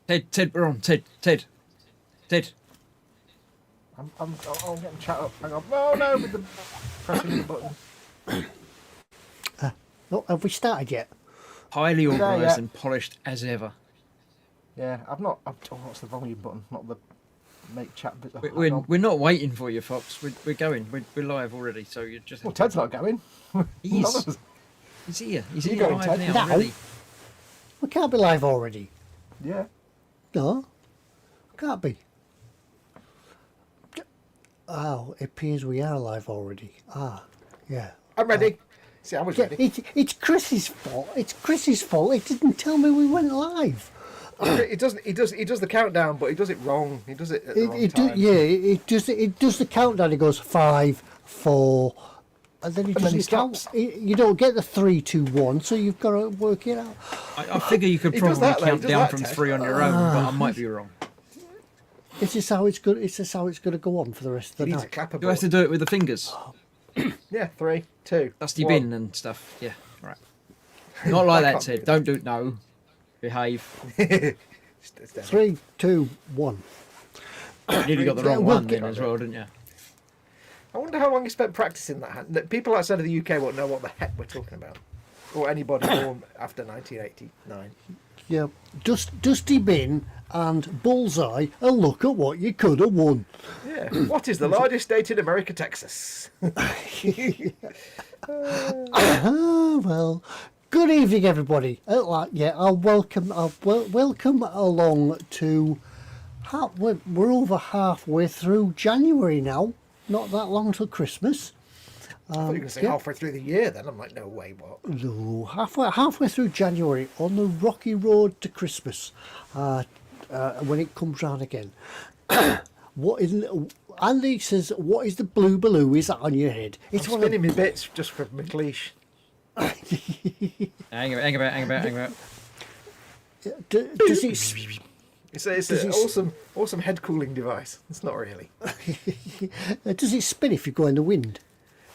Ted, we're on. Ted. I'm getting chat up. Hang on. Oh no, with the pressing the button. No, have we started yet? Highly organised yeah. and polished as ever. Yeah, I've not. Oh, what's the volume button? Not the make chat bit. We're not waiting for you, Fox. We're going. We're live already, so you just. Well, Ted's not going. He is. He's here. He's here going, live Ted? now. No. Already. We can't be live already. Yeah. No, can't be. Oh, it appears we are live already. Ah, yeah. I'm ready. See, I was Yeah, ready. it's Chris's fault. It's Chris's fault. It didn't tell me we went live. It doesn't. He does the countdown, but he does it wrong. He does it at the wrong time. It does the countdown. It goes 5, 4, and then he then doesn't he count. stops. You don't get the 3, 2, 1, so you've got to work it out. I figure you could He does probably that, though. count He does down that, from Ted. 3 on your own, but I might be wrong. This is how it's good. This is how it's going to go on for the rest of the He needs a night. clapper. Do I have to do it with the fingers? Yeah, 3, 2. Dusty 1. bin and stuff. Yeah, right. Not like I that, can't Ted. do Don't do it. No. Behave. 3, 2, 1. You nearly got the wrong we'll one get then as well, didn't you? I wonder how long you spent practicing that hand. People outside of the UK won't know what the heck we're talking about, or anybody born after 1989. Yeah, Dusty Bin and Bullseye, and look at what you could have won. Yeah. What is the largest state in America? Texas. Well, good evening, everybody. I'll welcome along to. We're over halfway through January now. Not that long till Christmas. I thought you were going to say halfway through the year. Then I'm like, no way, what? No, halfway through January on the rocky road to Christmas. When it comes round again. Andy says, "What is the blue baloo? Is that on your head?" I'm spinning me bits just for McLeish. Hang about. Does it? It's an awesome head cooling device. It's not really. Does it spin if you go in the wind?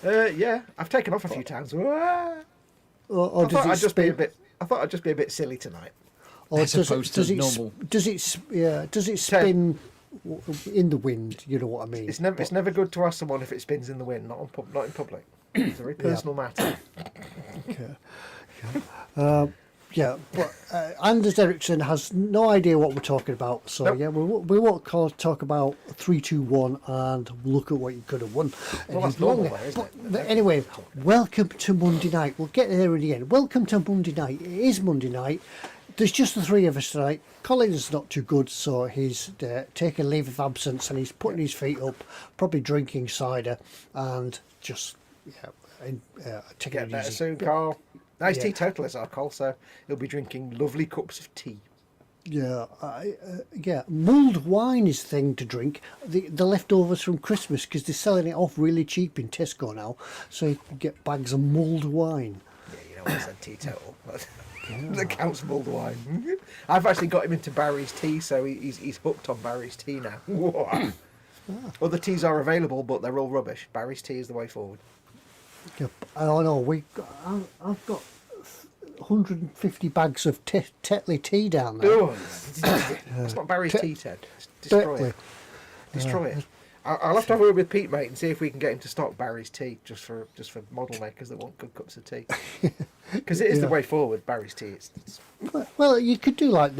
Yeah, I've taken off a few times. Or I does thought it I'd just be a spin? bit. I thought I'd just be a bit silly tonight. Or As opposed to normal. Does it spin in the wind? You know what I mean? It's never good to ask someone if it spins in the wind. Not in public. It's a very personal matter. Yeah, but Anders Ericsson has no idea what we're talking about. So Nope. yeah, we won't talk about 3, 2, 1 and look at what you could have won. Well, that's normal, though, isn't it? But anyway, welcome to Monday night. We'll get there in the end. Welcome to Monday night. It is Monday night. There's just the three of us tonight. Colin's not too good, so he's taking leave of absence and he's putting his feet up, probably drinking cider and just taking Get it better easy. soon, Carl. Nice Yeah. teetotalers are, Carl, so he'll be drinking lovely cups of tea. Yeah, mulled wine is the thing to drink. The leftovers from Christmas, because they're selling it off really cheap in Tesco now, so you can get bags of mulled wine. Yeah, you know what I said, teetotal. That counts mulled wine. I've actually got him into Barry's tea, so he's hooked on Barry's tea now. Other teas are available, but they're all rubbish. Barry's tea is the way forward. Yep. I don't know. I've got 150 bags of Tetley tea down there. Oh, it's not Barry's tea, Ted. Destroy it. Destroy it. I'll have to have a word with Pete, mate, and see if we can get him to stock Barry's tea just for model makers that want good cups of tea. Because it is the way forward. Barry's tea. It's Well, you could do like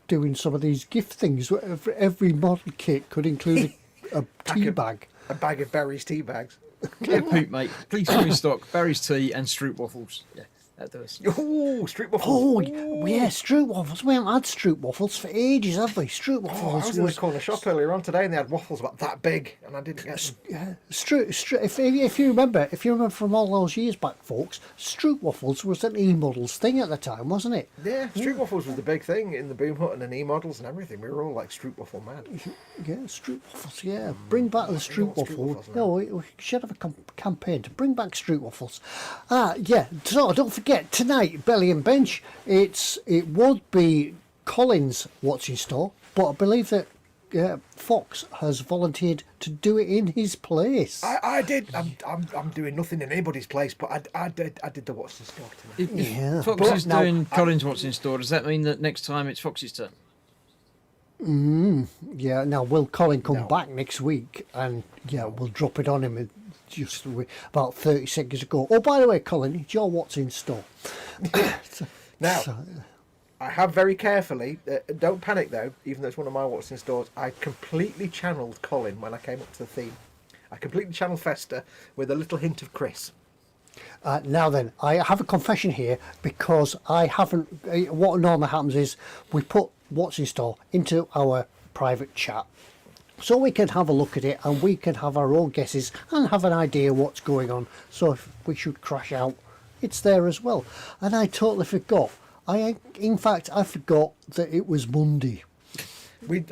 doing some of these gift things. Every model kit could include a tea bag. a bag of Barry's tea bags. Yeah, Pete, mate. Please come in stock. Barry's tea and Stroop waffles. Yeah, that does. Oh, street waffles. Oh, yeah, Stroop waffles. We haven't had Stroop waffles for ages, have we? Stroop Oh, I waffles was in the corner shop earlier on today, and they had waffles about that big, and I didn't get them. Yeah, if you remember from all those years back, folks, Stroop waffles was an eModels thing at the time, wasn't it? Yeah, street waffles was the big thing in the Boom Hut and in eModels and everything. We were all like street waffle mad. Yeah, Stroop waffles. Yeah, bring back the Stroop want Stroop waffle. waffles now. No, we should have a campaign to bring back Stroop waffles. Yeah. So don't forget tonight, Belly and Bench. It would be Colin's What's in Store, but I believe that Foxx has volunteered to do it in his place. I did. I'm doing nothing in anybody's place, but I did the what's in store tonight. If Yeah. Fox But is now- doing Colin's What's in Store, does that mean that next time it's Fox's turn? Yeah. Now, will Colin come No. back next week? And yeah, we'll drop it on him just about 30 seconds ago. Oh, by the way, Colin, it's your what's in store. Now, So, I have very carefully, don't panic though, even though it's one of my what's in stores, I completely channeled Colin when I came up to the theme. I completely channeled Fester with a little hint of Chris. now then, I have a confession here because I haven't. What normally happens is we put what's in store into our private chat, so we can have a look at it and we can have our own guesses and have an idea what's going on. So if we should crash out, it's there as well. And I totally forgot. In fact, I forgot that it was Monday. We've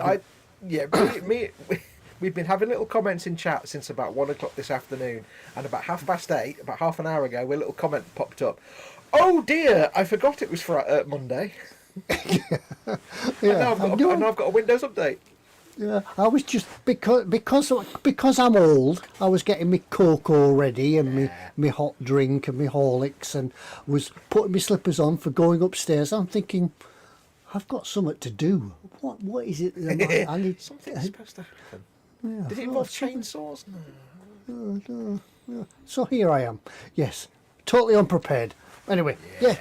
been having little comments in chat since about 1 o'clock this afternoon, and about 8:30, about half an hour ago, a little comment popped up. Oh dear, I forgot it was for Monday. Yeah, and now I've got a Windows update. Yeah, I was just because I'm old. I was getting my cocoa ready and me hot drink and my Horlicks, and was putting my slippers on for going upstairs. I'm thinking, I've got something to do. What is it? I need Something's supposed to happen. Yeah, Did it involve chainsaws? No. So here I am. Yes, totally unprepared. Anyway, yeah.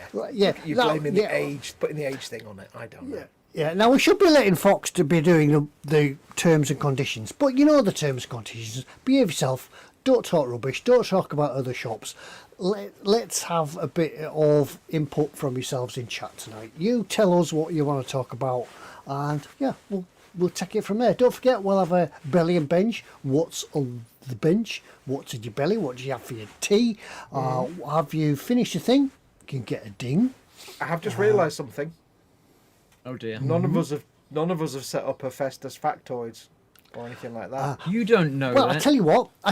You're blaming the age, putting the age thing on it. I don't know. Yeah, now we should be letting Foxx to be doing the terms and conditions, but you know the terms and conditions. Behave yourself, don't talk rubbish, don't talk about other shops. Let's have a bit of input from yourselves in chat tonight. You tell us what you want to talk about, and yeah, we'll take it from there. Don't forget, we'll have a belly and bench. What's on the bench? What's in your belly? What do you have for your tea? Have you finished your thing? You can get a ding. I have just realised something. Oh dear. None of us have set up a Festus Factoids or anything like that. You don't know Well, that. I tell you what. I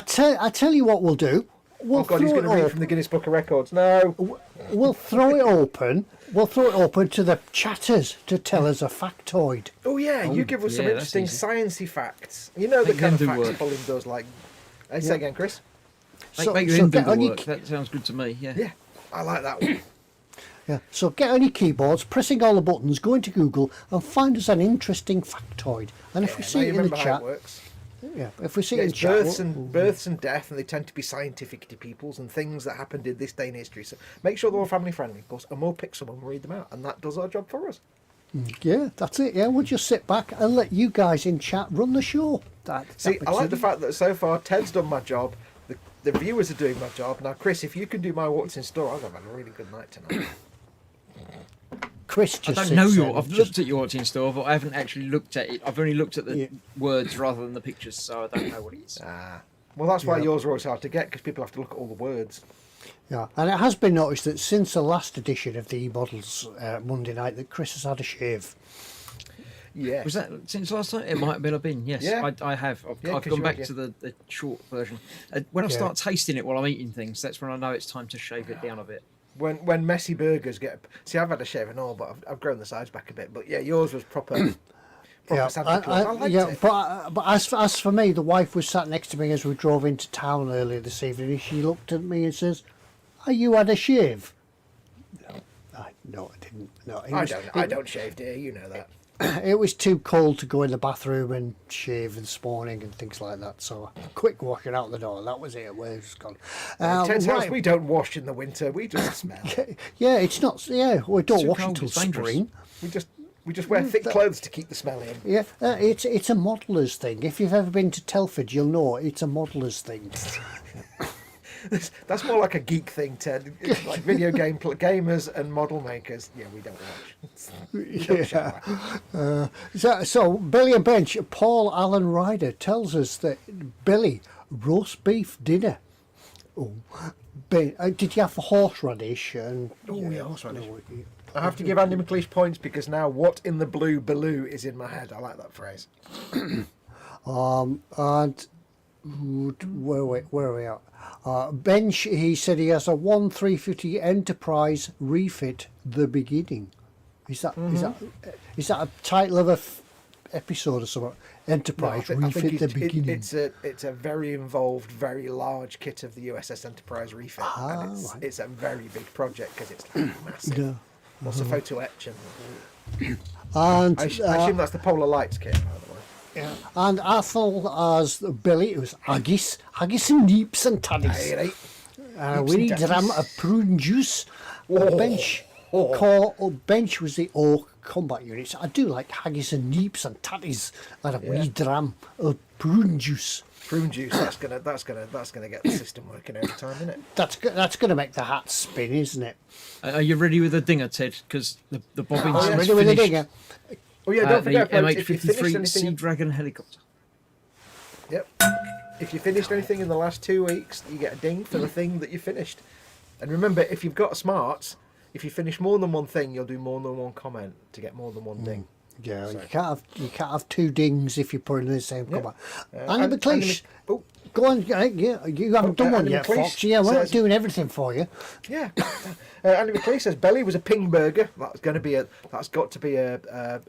tell you what we'll do. We'll Oh God, he's throw going it to read open. from the Guinness Book of Records. No. We'll throw it open. We'll throw it open to the chatters to tell us a factoid. Oh yeah, you give us some yeah, that's interesting easy. sciencey facts. You know the Make kind of them do facts work. Colin does. Like, say again, Chris. Make them do get the on your work. That sounds good to me. Yeah. Yeah, I like that one. yeah. So get on your keyboards, pressing all the buttons, go into Google and find us an interesting factoid. And if we Now see you it in the remember how chat, it works. yeah, if we see Yeah, it in it's chat, births and death, and they tend to be scientific to peoples and things that happened in this day in history. So make sure they're all family friendly, of course, and we'll pick some and read them out, and that does our job for us. yeah, that's it. Yeah, we'll just sit back and let you guys in chat run the show. See, I like the fact that so far Ted's done my job, the viewers are doing my job. Now, Chris, if you can do my what's in store, I've had a really good night tonight. Chris I just don't know sits there your. and I've just- looked at your what's in store, but I haven't actually looked at it. I've only looked at the Yeah. words rather than the pictures, so I don't know what it is. Well, that's why Yeah. yours are always hard to get, because people have to look at all the words. Yeah, and it has been noticed that since the last edition of the eModels Monday night, that Chris has had a shave. Yeah. Was that since last time? It might have been. Yes, Yeah. I have. Yeah, I've 'cause gone you back had to the short version. When I Yeah. start tasting it while I'm eating things, that's when I know it's time to shave it down a bit. When messy burgers get... See, I've had a shave and all, but I've grown the sides back a bit. But yeah, yours was proper... Yeah, Santa Claus. I liked it. but as for me, the wife was sat next to me as we drove into town earlier this evening. And she looked at me and says, "Are you had a shave?" No, I didn't. No, I don't shave, dear. You know that. It was too cold to go in the bathroom and shave this morning and things like that. So quick washing out the door. That was it. Where it's gone. Ted's house, right. we don't wash in the winter. We just smell. Yeah, it's not. Yeah, we don't Too wash cold, until it's dangerous. spring. We just wear thick clothes to keep the smell in. Yeah, it's a modeller's thing. If you've ever been to Telford, you'll know it's a modeller's thing. That's more like a geek thing, Ted. It's like video game gamers and model makers. Yeah, we don't watch. We don't shower. So Billy and Bench, Paul Allen Ryder tells us that Billy, roast beef dinner. Oh, Ben, did you have horseradish? And yeah, horseradish. I have to give Andy McLeish points because now what in the blue Baloo is in my head. I like that phrase. And where are we at? Bench, he said he has a 1350 Enterprise refit, The Beginning. Is that a title of a episode or something? Enterprise refit, The Beginning. It's a very involved, very large kit of the USS Enterprise refit, and right. it's a very big project because it's massive. Yeah. Lots of photo etch and And I assume that's the Polar Lights kit, by the way. yeah, and I thought as Billy, it was haggis and neeps and taddies. Aye, right. We need and dram taddies. of prune juice. Oh. Bench was the Orc combat units. I do like haggis and neeps and tatties and a wee dram of prune juice. Prune juice. That's gonna get the system working every time, isn't it? That's gonna make the hat spin, isn't it? Are you ready with the dinger, Ted? Because the bobbins Oh, yeah. has Ready with the finished. digger? Oh yeah, don't forget, the folks, if you finished MH-53 anything. Sea Dragon helicopter. Yep. If you finished anything in the last 2 weeks, you get a ding for the thing that you finished. And remember, if you've got smarts, if you finish more than one thing, you'll do more than one comment to get more than one ding. Yeah, So- you can't have two dings if you put in the same combat. Andy and- McLeish, oh, go on. Yeah, you haven't done one Andy yet, McLeish Fox. Yeah, we're not says- doing everything for you. yeah. Andy McLeish says Belly was a ping burger. That's got to be a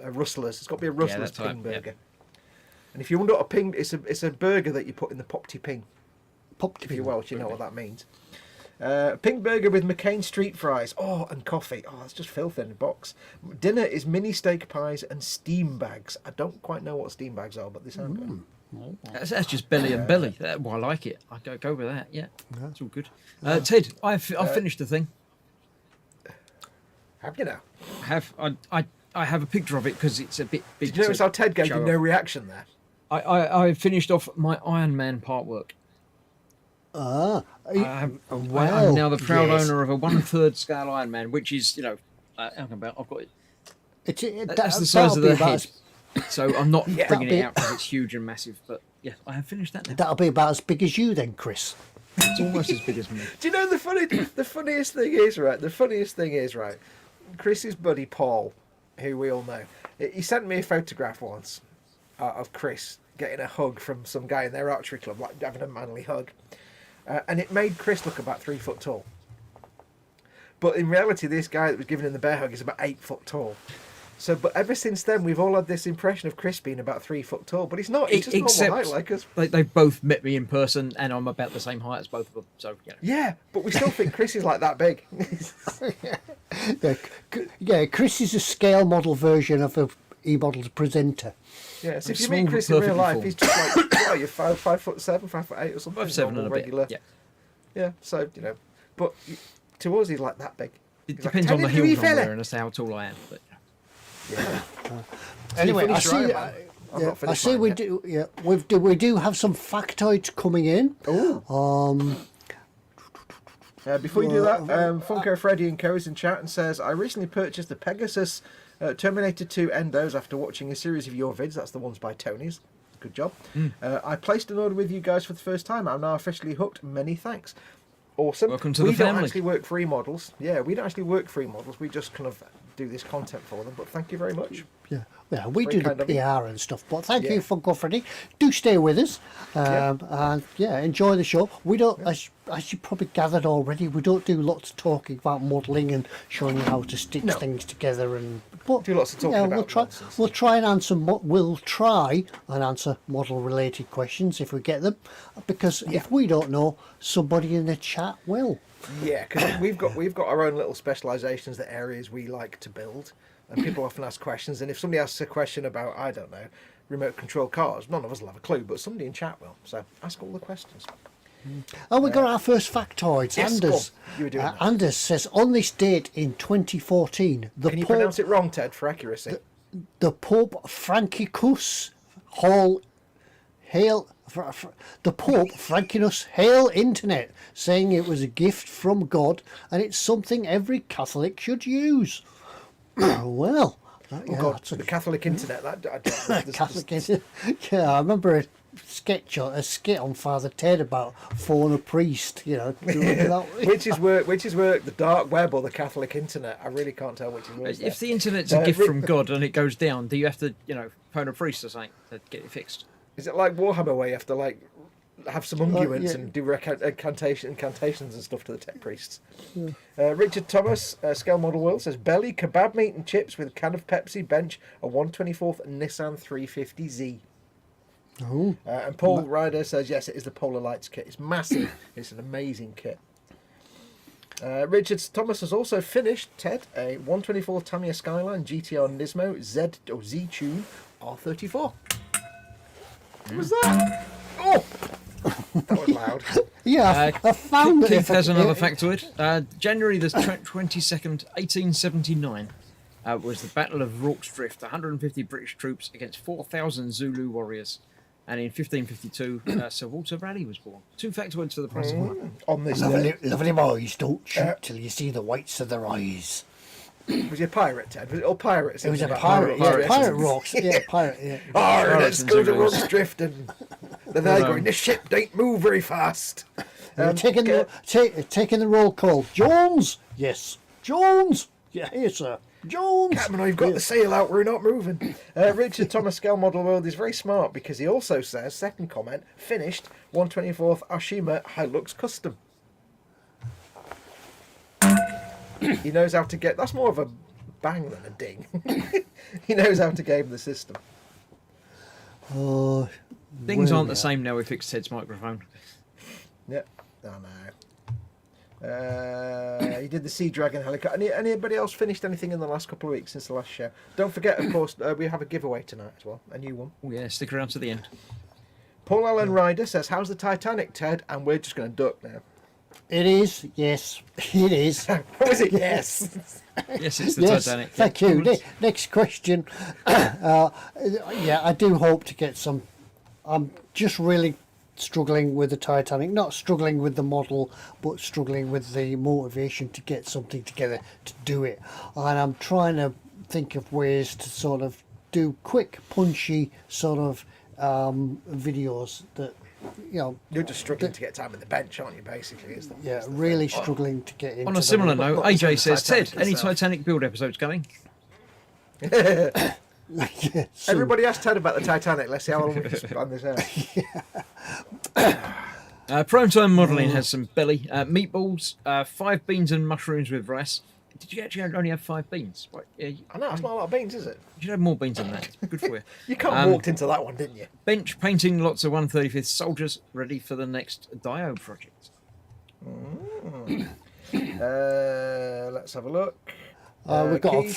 Rustler's. It's got to be a Rustler's that's right, ping yeah. burger. And if you wonder what a ping, it's a burger that you put in the popty ping. Popped If you're Welsh, you know what that means. Pink burger with McCain street fries. Oh, and coffee. Oh, that's just filthy in a box. Dinner is mini steak pies and steam bags. I don't quite know what steam bags are, but they sound good. That's just belly and belly. Well, I like it. I go with that. Yeah, it's all good. Ted, I've finished the thing. Have you now? I have a picture of it because it's a bit big. Did you notice to how Ted gave show you no off. reaction there? I finished off my Iron Man part work. I'm now the proud yes. owner of a 1/3 scale Iron Man, which is, I've got it. That's the size of the head. So I'm not bringing That'll it be- out because it's huge and massive. But yeah, I have finished that now. That'll be about as big as you then, Chris. It's almost as big as me. Do you know the funniest thing is, right? The funniest thing is, right? Chris's buddy Paul, who we all know, he sent me a photograph once of Chris getting a hug from some guy in their archery club, like having a manly hug. And it made Chris look about 3 foot tall. But in reality, this guy that was giving him the bear hug is about 8 foot tall. So, but ever since then, we've all had this impression of Chris being about 3 foot tall. But he's not. He's just normal height like us. They've both met me in person, and I'm about the same height as both of them. So Yeah, but we still think Chris is like that big. Yeah, Chris is a scale model version of a eModels presenter. Yeah, so I'm if you meet small, Chris in real perfectly life, formed. he's just like, what are you, 5'7", 5'8" or something? 5'7" and normal, a bit. regular. Yeah. Yeah, so, but to us, he's like that big. It He's like, depends "Tell on the me wee heels I'm fella." wearing as to how tall I am. But Yeah. Anyway, I finished your see. Iron Man? I've Yeah, not I finished see. mine We yet. do. Yeah, we do have some factoids coming in. Oh. Before you do that, Funko Freddy and Co is in chat and says, I recently purchased the Pegasus Terminator 2 Endos after watching a series of your vids. That's the ones by Tony's. Good job. I placed an order with you guys for the first time. I'm now officially hooked. Many thanks. Awesome. Welcome to we the don't family. actually work for eModels. Yeah, we don't actually work for eModels. We just kind of do this content for them. But thank you very much. Yeah, we Very do the kind of you. PR and stuff. But thank Yeah. you, Funko Freddy. Do stay with us, Yeah. and enjoy the show. We don't, as you probably gathered already, we don't do lots of talking about modelling and showing you how to stitch No. things together. But Do lots of talking about we'll try. nonsense. We'll try and answer. We'll try and answer model-related questions if we get them, because if we don't know, somebody in the chat will. Yeah, because we've got our own little specialisations, the areas we like to build, and people often ask questions. And if somebody asks a question about, I don't know, remote control cars, none of us will have a clue, but somebody in chat will. So ask all the questions. And we got our first factoids. Yes, go Anders, on. You were doing that. Anders says on this date in 2014, Can you pronounce it wrong, Ted, for accuracy? the Pope Franciscus Hall hail. The Pope Francinus hail internet, saying it was a gift from God and it's something every Catholic should use. Well, Oh God, that's a the Catholic internet. Catholic. Yeah, I remember a skit on Father Ted about phoning a priest. Do you remember that? Which is work, the dark web or the Catholic internet? I really can't tell which is worse. if the internet's a gift from God and it goes down, do you have to, phone a priest or something to get it fixed? Is it like Warhammer where you have to have some unguents yeah. and do incantations and stuff to the tech priests? Richard Thomas, Scale Model World, says belly, kebab meat and chips with a can of Pepsi, bench, a 1/24th Nissan 350Z. Oh, And Paul Ryder says yes, it is the Polar Lights kit. It's massive. It's an amazing kit. Richard Thomas has also finished, Ted, a 124 Tamiya Skyline GTR Nismo Z-Tune R34. What was that? Oh! That was loud. Yeah, I found Keith it. has another factoid. January the 22nd, 1879, was the Battle of Rorke's Drift. 150 British troops against 4,000 Zulu warriors. And in 1552, Sir Walter Raleigh was born. 2 factoids for the price of one. On this day. Lovely boys, don't shoot till you see the whites of their eyes. Was he a pirate, Ted? Was it all pirates? It was a pirate, yeah, pirate rocks. Yeah, pirate, yeah. Oh, let's go to Rorke's Drift. And then they're going, this ship don't move very fast. Taking the roll call. Jones? Yes. Jones? Yeah, here, sir. Jones! Captain, I've got the sail out, we're not moving. Richard Thomas Scale Model World is very smart because he also says, second comment, finished 124th Ashima Hilux Custom. He knows how to get... That's more of a bang than a ding. He knows how to game the system. Things aren't the same now we fixed Ted's microphone. Yep. I know. He did the Sea Dragon helicopter. Anybody else finished anything in the last couple of weeks since the last show? Don't forget, of course, we have a giveaway tonight as well. A new one. Oh, yeah, stick around to the end. Paul Allen Ryder says, how's the Titanic, Ted? And we're just going to duck now. It is, yes. It is. What was it? Yes. Yes, it's the Yes, Titanic. thank you. Next question. Yeah, I do hope to get some. I'm just really struggling with the Titanic. Not struggling with the model, but struggling with the motivation to get something together to do it. And I'm trying to think of ways to sort of do quick, punchy sort of videos that, you know. You're just struggling to get time at the bench, aren't you, basically? Really struggling to get into. On a similar the, note, AJ says, Titanic Ted, any itself. Titanic build episodes coming? Yeah, so- Everybody asked Ted about the Titanic. Let's see how long we can span this out. Primetime Modelling has some belly. Meatballs, 5 beans and mushrooms with rice. Did you actually only have 5 beans? Right, yeah, I know, it's not a lot of beans, is it? you should have more beans than that. It's good for you. You kind of walked into that one, didn't you? Bench painting lots of 135th soldiers ready for the next Dio project. Let's have a look. We've got a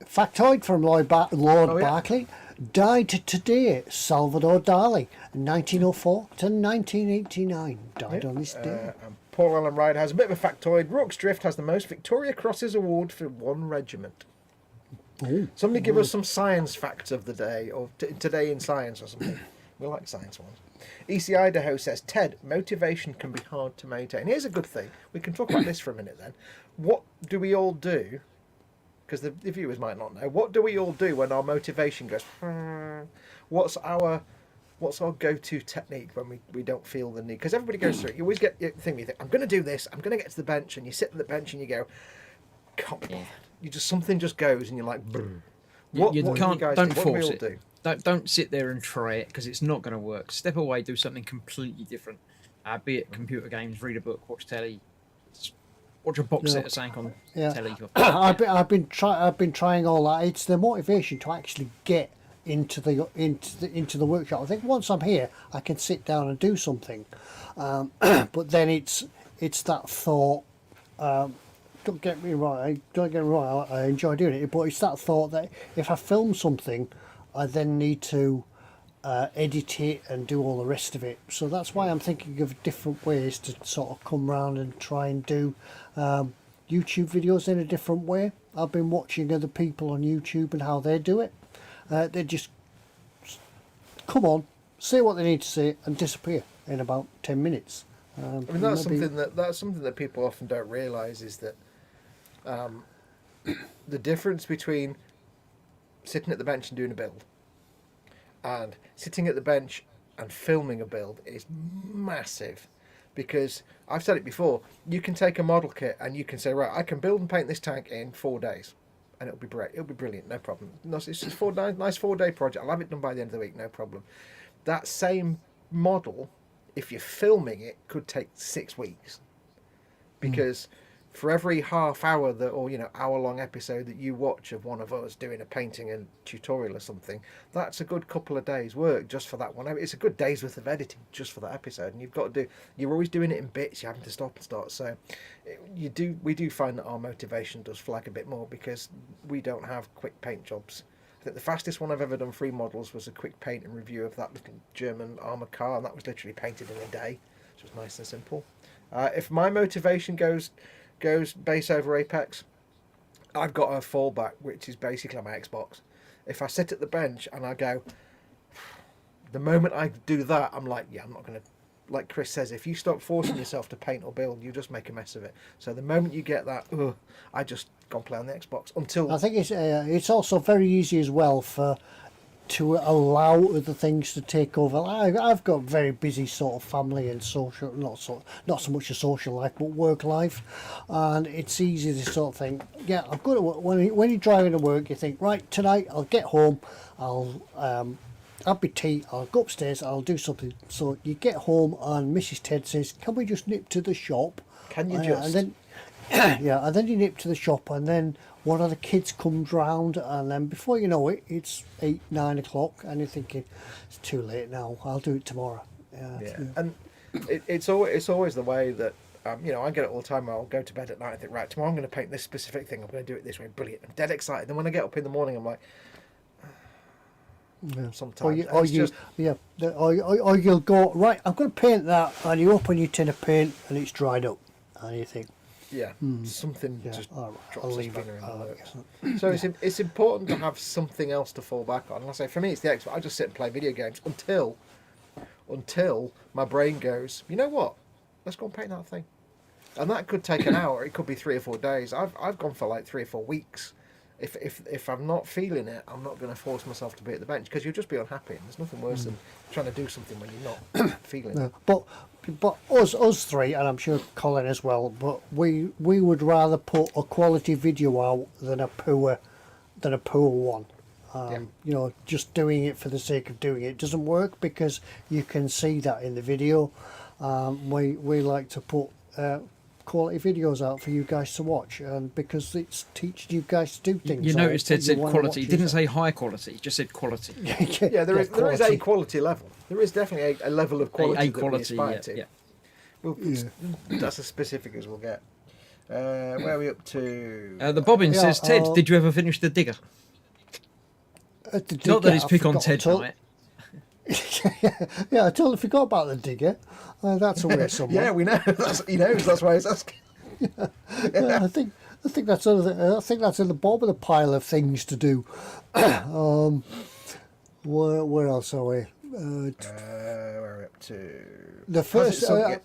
factoid from Lord Barclay. Died today, Salvador Dali, 1904 to 1989. Died on this day. And Paul Allen Ryder has a bit of a factoid. Rorke's Drift has the most Victoria Crosses award for one regiment. Somebody give us some science facts of the day, or today in science or something. We like science ones. EC Idaho says, Ted, motivation can be hard to maintain. Here's a good thing. We can talk about this for a minute then. What do we all do? Because the viewers might not know. What do we all do when our motivation goes? What's our go-to technique when we don't feel the need? Because everybody goes through it. You always get the thing. You think, I'm going to do this. I'm going to get to the bench, and you sit at the bench and you go, can't be bothered. You just something just goes, and you're like, brr. What do you guys don't do? force What do we all it. Don't sit there and try it because it's not going to work. Step away, do something completely different. Be it computer games, read a book, watch telly. Watch a box set of something on telly. I've been trying all that. It's the motivation to actually get into the workshop. I think once I'm here, I can sit down and do something. But then it's that thought. Don't get me wrong. I enjoy doing it, but it's that thought that if I film something, I then need to edit it and do all the rest of it. So that's why I'm thinking of different ways to sort of come around and try and do YouTube videos in a different way. I've been watching other people on YouTube and how they do it. They just come on, say what they need to say, and disappear in about 10 minutes. I mean, that's something that people often don't realise is that the difference between sitting at the bench and doing a build and sitting at the bench and filming a build is massive. Because I've said it before, you can take a model kit and you can say, right, I can build and paint this tank in 4 days, and it'll be great. It'll be brilliant, no problem. No, it's just nice 4-day project. I'll have it done by the end of the week, no problem. That same model, if you're filming it, could take 6 weeks, because for every half hour that, or hour long episode that you watch of one of us doing a painting and tutorial or something, that's a good couple of days work just for that one. It's a good day's worth of editing just for that episode, and you're always doing it in bits. You're having to stop and start. So we do find that our motivation does flag a bit more because we don't have quick paint jobs. I think the fastest one I've ever done free models was a quick paint and review of that little German armoured car, and that was literally painted in a day, which was nice and simple. If my motivation goes base over Apex, I've got a fallback, which is basically my Xbox. If I sit at the bench and I go, the moment I do that, I'm like, yeah, I'm not going to, like Chris says, if you stop forcing yourself to paint or build, you just make a mess of it. So the moment you get that, I just go and play on the Xbox until... I think it's also very easy as well to allow other things to take over. I've got very busy sort of family and social, not so much a social life, but work life, and it's easy to sort of think, yeah, I've got to work. When you're driving to work, you think, right, tonight I'll get home, I'll have my tea, I'll go upstairs, I'll do something. So you get home and Mrs. Ted says, can we just nip to the shop? Can you just? And then, yeah, and then you nip to the shop, and then one of the kids comes round, and then before you know it, it's 8-9 o'clock, and you're thinking, it's too late now, I'll do it tomorrow. Yeah. And it's always the way that I get it all the time. I'll go to bed at night and think, right, tomorrow I'm going to paint this specific thing, I'm going to do it this way, brilliant, I'm dead excited. Then when I get up in the morning, I'm like, sometimes or you'll go, right, I'm going to paint that, and you open your tin of paint and it's dried up, and you think, something just I'll drops a leave it. spanner in the works. So it's important to have something else to fall back on. And I say, for me, it's the Xbox. I just sit and play video games until my brain goes, you know what? Let's go and paint that thing. And that could take an hour. It could be 3 or 4 days. I've gone for like 3 or 4 weeks. If I'm not feeling it, I'm not going to force myself to be at the bench, because you'll just be unhappy. And there's nothing worse than trying to do something when you're not feeling it. But us three, and I'm sure Colin as well, but we would rather put a quality video out than a poor one. Just doing it for the sake of doing it doesn't work, because you can see that in the video. We like to put quality videos out for you guys to watch, and because it's teaching you guys to do things. You noticed Ted said quality. He didn't say high quality. He just said quality. There is a quality level. There is definitely a level of quality that we aspire to. That's as specific as we'll get. Where are we up to? The bobbin says, Ted, did you ever finish the digger? Not that he's pick on Ted tonight. I totally forgot about the digger. That's away somewhere. Yeah, we know. He knows. That's why he's asking. I think that's in the bottom of the pile of things to do. Where else are we? Where are we up to? The first a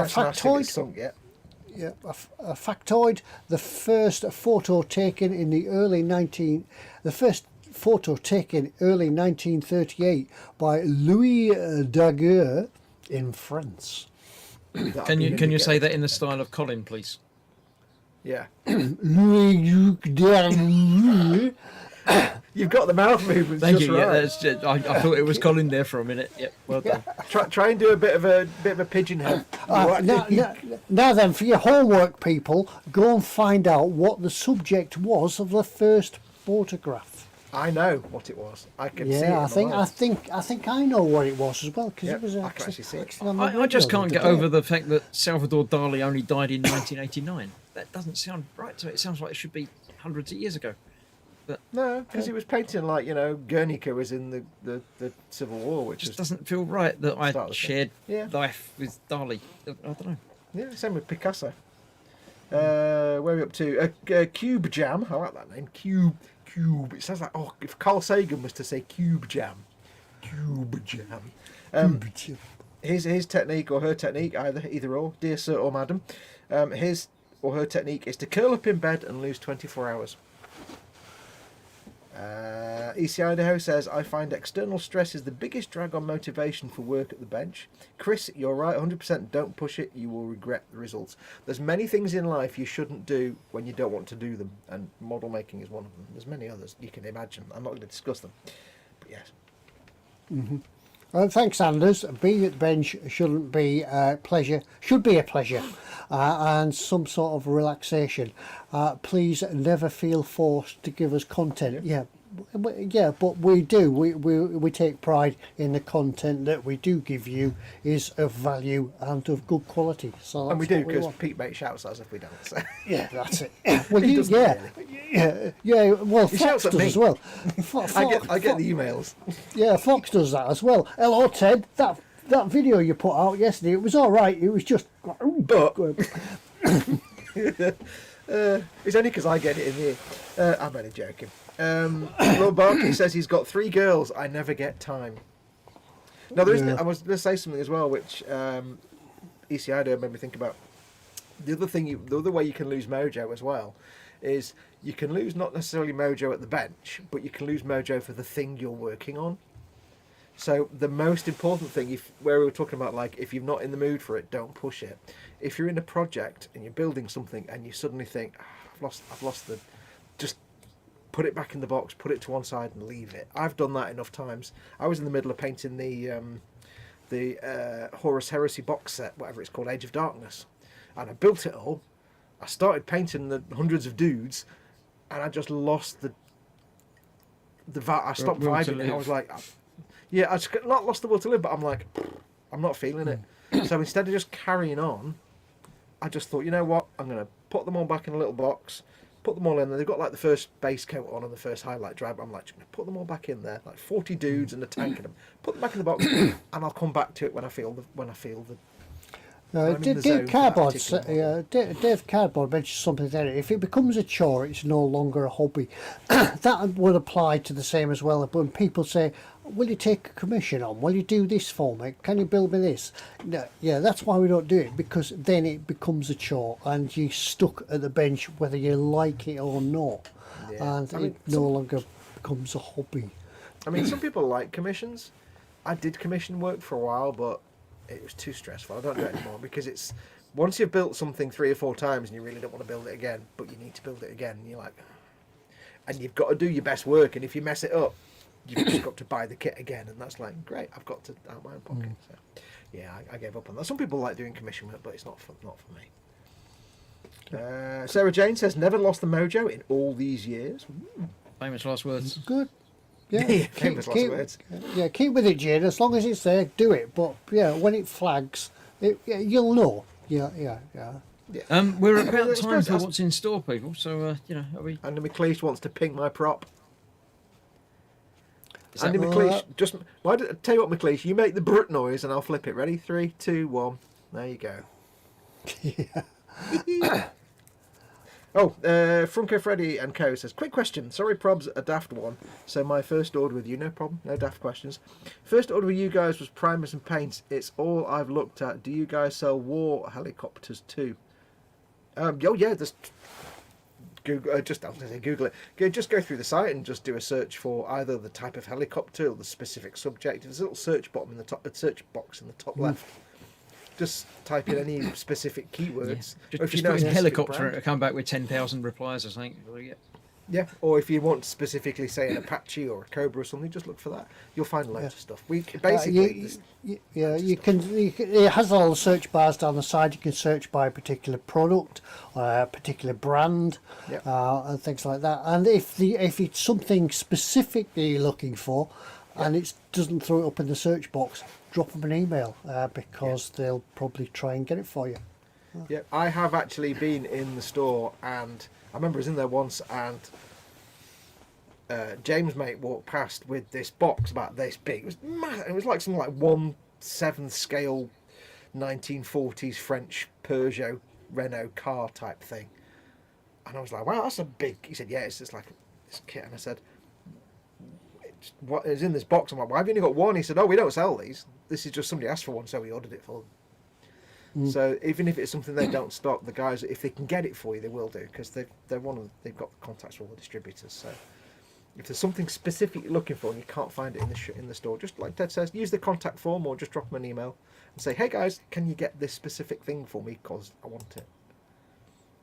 factoid. Yeah, a factoid. The first photo taken early 1938 by Louis Daguerre in France. Can you say that in the style of Colin, please? Yeah. Louis Daguerre. You've got the mouth movements. Thank just you. Right. Yeah, I thought it was Colin there for a minute. Yep, well done. Try and do a bit of a pigeon head. Now then, for your homework, people, go and find out what the subject was of the first photograph. I know what it was. I can see it. I think I know what it was as well, because it was I can actually see it. I just can't get over the fact that Salvador Dali only died in 1989. That doesn't sound right to me. It sounds like it should be hundreds of years ago. But no, because he was painting like Guernica was in the Civil War, which just doesn't feel right that I shared life with Dali. I don't know. Yeah, same with Picasso. Where are we up to? Cube Jam. I like that name. Cube. It sounds like, if Carl Sagan was to say Cube Jam. His technique or her technique, either or, dear sir or madam, his or her technique is to curl up in bed and lose 24 hours. EC Idaho says, I find external stress is the biggest drag on motivation for work at the bench. Chris, you're right, 100%, don't push it, you will regret the results. There's many things in life you shouldn't do when you don't want to do them, and model making is one of them. There's many others you can imagine. I'm not going to discuss them, but yes. Mm-hmm. Thanks, Anders. Being at the bench shouldn't be a pleasure. Should be a pleasure, and some sort of relaxation. Please never feel forced to give us content. Yeah, but we do. We take pride in the content that we do give you is of value and of good quality. So that's And we do, what because want. Pete mate shouts at us if we don't. So. Yeah, that's it. Well, He you, doesn't yeah. Well, He Fox shouts at does me. as well. I get the emails. Yeah, Fox does that as well. Hello, Ted. That video you put out yesterday, it was all right. It was just. But it's only because I get it in here. I'm only joking. Rob Barkley says he's got 3 girls. I never get time. Now, there is. Yeah. I was going to say something as well, which ECIDO made me think about. The other way you can lose mojo as well is you can lose not necessarily mojo at the bench, but you can lose mojo for the thing you're working on. So the most important thing, where we were talking about, like, if you're not in the mood for it, don't push it. If you're in a project and you're building something and you suddenly think, I've lost the, just put it back in the box, put it to one side and leave it. I've done that enough times. I was in the middle of painting the Horus Heresy box set, whatever it's called, Age of Darkness, and I built it all. I started painting the hundreds of dudes, and I just lost the I stopped Will to vibing. And I live. was like, yeah, I just not lost the will to live, but I'm like, I'm not feeling it. So instead of just carrying on, I just thought, you know what, I'm going to put them all back in a little box, put them all in there. They've got like the first base coat on and the first highlight drab. I'm like, just going to put them all back in there, like 40 dudes and a tank in them. Put them back in the box, and I'll come back to it when I feel the. I'm in the zone Dave for that Cardboard, particular Dave Cardboard mentioned something there. If it becomes a chore, it's no longer a hobby. That would apply to the same as well. When people say, "Will you take a commission on? Will you do this for me? Can you build me this?" No, yeah, that's why we don't do it, because then it becomes a chore and you're stuck at the bench whether you like it or not, Yeah. and I mean, it no longer becomes a hobby. I mean, some people like commissions. I did commission work for a while, but it was too stressful. I don't do it anymore because it's once you've built something 3 or 4 times and you really don't want to build it again, but you need to build it again, and you're like, and you've got to do your best work, and if you mess it up, you've just got to buy the kit again, and that's like, great, I've got to out my own pocket. So, yeah, I gave up on that. Some people like doing commission work, but it's not for me. Sarah Jane says, never lost the mojo in all these years. Famous last words. Good. Yeah, Yeah, famous last words. Yeah, keep with it, Jane. As long as it's there, do it. But yeah, when it flags, you'll know. Yeah. We're about Let's time for ask- what's in store, people. So are we? Andy McLeish wants to ping my prop. Is that Andy all McLeish, right? just tell you what, McLeish, you make the brut noise and I'll flip it. Ready? 3, 2, 1. There you go. Oh, Funko Freddy and Co says, quick question. Sorry, probs, a daft one. So my first order with you, no problem, no daft questions. First order with you guys was primers and paints. It's all I've looked at. Do you guys sell war helicopters too? Yeah, just Google. I was going to say Google it. Just go through the site and just do a search for either the type of helicopter or the specific subject. There's a little search button in the top, search box in the top left. Just type in any specific keywords. Just, Or if just you know put in a specific helicopter brand. and it'll come back with 10,000 replies or something. Yeah, or if you want to specifically say an Apache or a Cobra or something, just look for that. You'll find loads of stuff. We basically, You can. It has all the search bars down the side. You can search by a particular product, a particular brand, Yep. and things like that. And if it's something specific that you're looking for, and it doesn't throw it up in the search box, drop them an email because they'll probably try and get it for you. yeah, I have actually been in the store, and I remember I was in there once, and James mate walked past with this box about this big. It was massive. It was like something like 1/7 scale 1940s French Peugeot Renault car type thing, and I was like, wow, that's a big. He said, yeah, it's just like this kit, and I said, what is in this box? I'm like, why have you only got one? He said, oh, we don't sell these. This is just somebody asked for one, so we ordered it for them. So even if it's something they don't stock, the guys, if they can get it for you, they will do, because they've got contacts with all the distributors. So if there's something specific you're looking for and you can't find it in the store, just like Ted says, use the contact form or just drop them an email and say, hey guys, can you get this specific thing for me because I want it?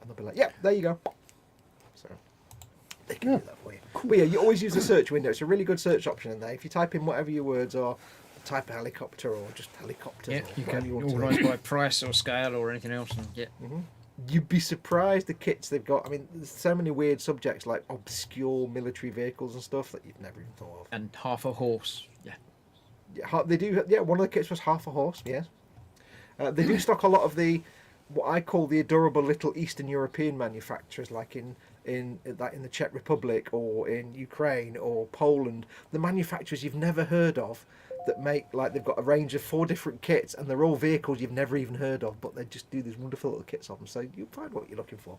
And they'll be like, yeah, there you go. So they can do that for you. But yeah, you always use the search window. It's a really good search option in there. If you type in whatever your words are, type of helicopter or just helicopters. Yeah, or you whatever can want to organise by price or scale or anything else. And yeah, You'd be surprised the kits they've got. I mean, there's so many weird subjects like obscure military vehicles and stuff that you've never even thought of. and half a horse. Yeah. Yeah, they do. Yeah, one of the kits was half a horse. Yes, they do stock a lot of the what I call the adorable little Eastern European manufacturers, like in the Czech Republic or in Ukraine or Poland. The manufacturers you've never heard of that make like they've got a range of 4 different kits and they're all vehicles you've never even heard of, but they just do these wonderful little kits of them. So you'll find what you're looking for.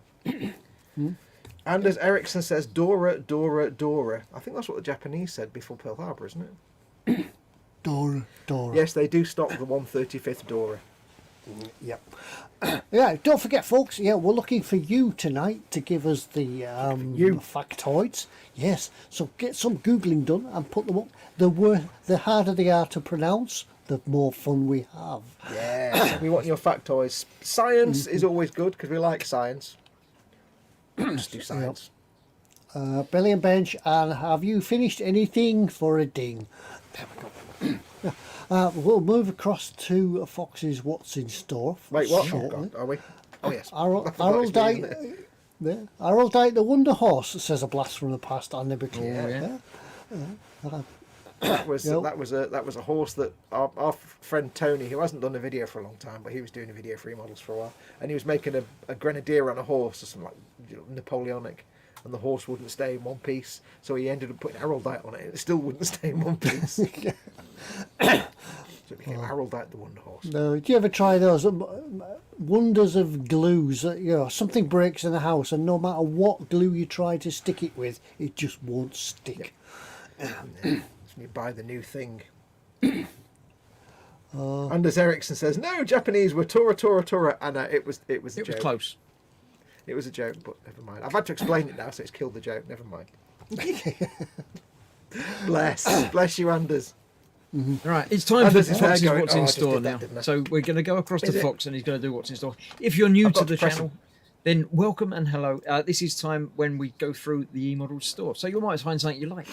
Anders Ericsson says Dora, Dora, Dora. I think that's what the Japanese said before Pearl Harbor, isn't it? Dora, Dora. Yes, they do stock the 135th Dora. Yep. Yeah, don't forget, folks. Yeah, we're looking for you tonight to give us the factoids. Yes, so get some googling done and put them up. The harder they are to pronounce, the more fun we have. Yeah, we want your factoids. Science is always good because we like science. Just do science. Belly and bench, and have you finished anything for a ding? There we go. We'll move across to Fox's What's in Store. Wait, what? Shortly. Are we? Oh, yes. Araldite, the Wonder Horse, says a blast from the past, and never clear. That was a horse that our friend Tony, who hasn't done a video for a long time, but he was doing a video for eModels for a while, and he was making a grenadier on a horse or something like Napoleonic, and the horse wouldn't stay in one piece, so he ended up putting Araldite on it, and it still wouldn't stay in one piece. So it became Araldite the Wonder Horse. No, do you ever try those wonders of glues? Something breaks in the house, and no matter what glue you try to stick it with, it just won't stick. You buy the new thing. Anders Ericsson says, "No, Japanese were Tora Tora Tora," and it was a joke. It was close. It was a joke, but never mind. I've had to explain it now, so it's killed the joke. Never mind. Bless you, Anders. Right, it's time for Anders is there Fox's going, What's "Oh, I in just Store did that, now. didn't I?" So we're going to go across to Is it? Fox, and he's going to do What's in Store. If you're new I've to got the to press channel, then welcome and hello. This is time when we go through the eModels store. So you might find something you like.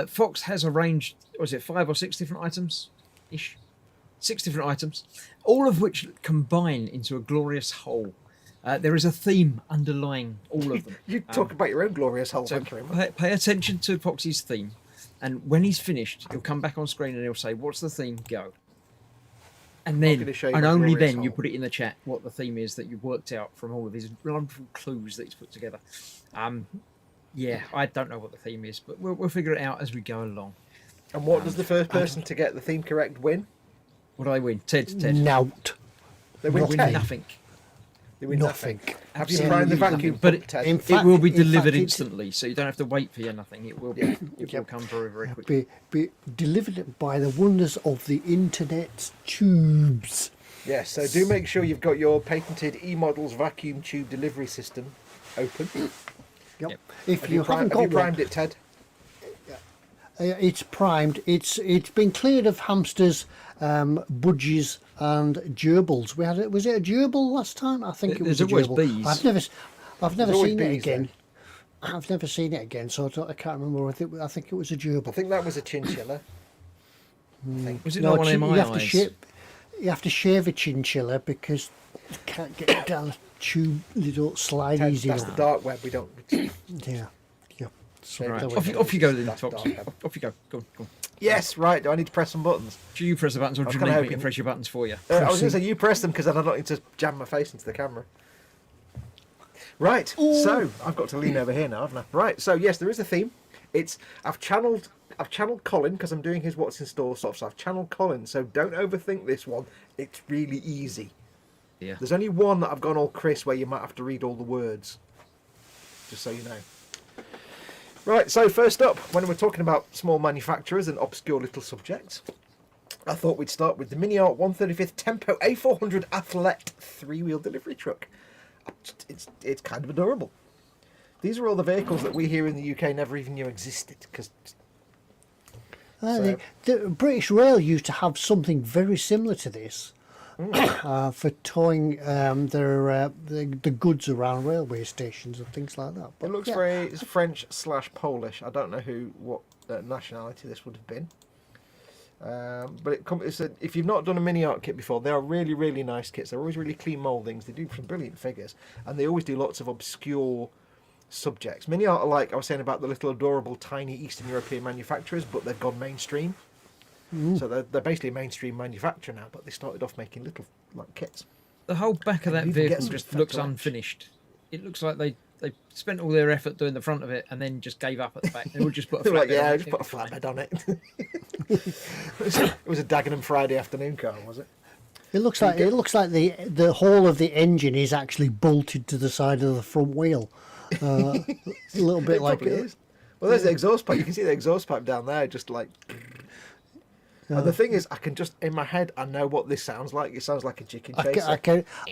Fox has a range, was it 5 or 6 different items? Ish. 6 different items, all of which combine into a glorious whole. There is a theme underlying all of them. You talk about your own glorious whole. So Thank you very much. pay attention to Foxy's theme, and when he's finished, he'll come back on screen and he'll say, "What's the theme? Go." And then, gonna show you and my only glorious then, you whole. put it in the chat what the theme is that you've worked out from all of these wonderful clues that he's put together. Yeah, I don't know what the theme is, but we'll figure it out as we go along. And what does the first person to get the theme correct win? What do I win? Ted. Nout. They win Nothing. 10. Nothing. They win Nothing. Have you Absolutely primed the nothing. vacuum But pump, Ted? in It fact- will be in fact, delivered it- instantly, so you don't have to wait for your nothing. It will be. It will come very, very quickly. Be delivered by the wonders of the internet tubes. Yes, so do make sure you've got your patented eModels vacuum tube delivery system open. Yep. If Have you haven't have you got one, primed it, Ted? it's primed. It's been cleared of hamsters, budgies, and gerbils. We had it. Was it a gerbil last time? I think it was There's a always gerbil. bees. I've never always seen it bees again. I've never seen it again, so I can't remember. I think it was a I gerbil. think that was a chinchilla. I think. Was it No, not one of my you have to eyes? shave. You have to shave a chinchilla because you can't get it down a tube. They don't slide Ted, easy. that's the dark web. We don't. Yeah. So Right. there we Off go. you go then, That's Fox. dark. Off you go. Go on. Yes, right. Do I need to press some buttons? Do you press the buttons, or do you kinda need me to hoping- press your buttons for you? I was going to say you press them because then I don't need to jam my face into the camera. Right. So I've got to lean over here now, haven't I? Right. So yes, there is a theme. I've channeled Colin because I'm doing his What's in Store stuff. So I've channeled Colin. So don't overthink this one. It's really easy. Yeah. There's only one that I've gone all Chris where you might have to read all the words. Just so you know. Right, so first up, when we're talking about small manufacturers and obscure little subjects, I thought we'd start with the Mini Art 135th Tempo A400 Athlete 3-wheel delivery truck. It's kind of adorable. These are all the vehicles that we here in the UK never even knew existed. Because The British Rail used to have something very similar to this for towing the goods around railway stations and things like that. But it looks yeah. very French/Polish. I don't know what nationality this would have been. But if you've not done a mini art kit before, they are really, really nice kits. They're always really clean mouldings. They do some brilliant figures, and they always do lots of obscure subjects. Mini art are like I was saying about the little adorable tiny Eastern European manufacturers, but they've gone mainstream. So they're basically a mainstream manufacturer now, but they started off making little like kits. The whole back of that You can get vehicle some just just looks Factoids. unfinished. It looks like they spent all their effort doing the front of it and then just gave up at the back. They would just put a They were like, flatbed on yeah, it. just put a flatbed on it. It was a Dagenham Friday afternoon car, was it? It looks like the whole of the engine is actually bolted to the side of the front wheel. A little bit It like probably is. Well, there's the exhaust pipe. You can see the exhaust pipe down there, just like. And the thing is, I can just in my head, I know what this sounds like. It sounds like a chicken chaser.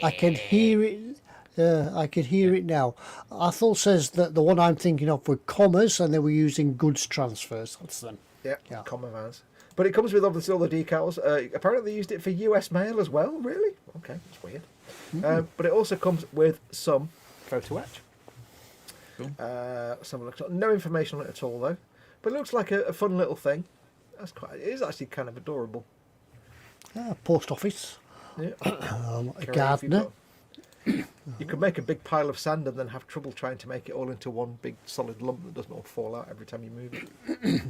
I can hear it. I can hear it now. Athol says that the one I'm thinking of were commas, and they were using goods transfers. That's them. Yeah, Yeah. comma vans. But it comes with obviously all the decals. Apparently they used it for US mail as well. Really? Okay, that's weird. But it also comes with some photo etch. Cool. No information on it at all though. But it looks like a fun little thing. It is actually kind of adorable. Post office, Yeah. a If you've gardener. got- You could make a big pile of sand and then have trouble trying to make it all into one big solid lump that doesn't all fall out every time you move it.